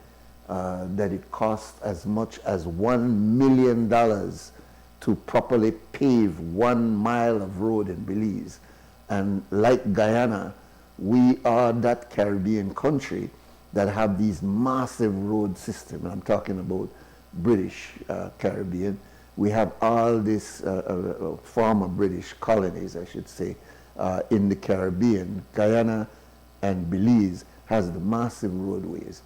that it costs as much as $1 million to properly pave 1 mile of road in Belize. And like Guyana, we are that Caribbean country that have these massive road systems. I'm talking about British Caribbean. We have all these former British colonies, I should say, in the Caribbean. Guyana and Belize has the massive roadways.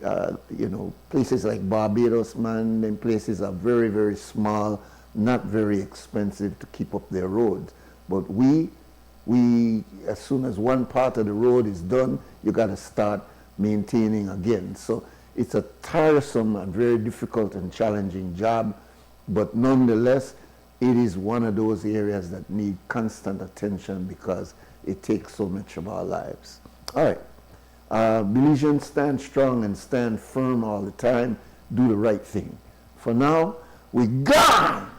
You know, places like Barbados, man, and places are very, very small, not very expensive to keep up their roads. But we, as soon as one part of the road is done, you got to start maintaining again. So It's a tiresome and very difficult and challenging job, but nonetheless, it is one of those areas that need constant attention because it takes so much of our lives. All right. Belizeans, stand strong and stand firm all the time. Do the right thing. For now, we gone!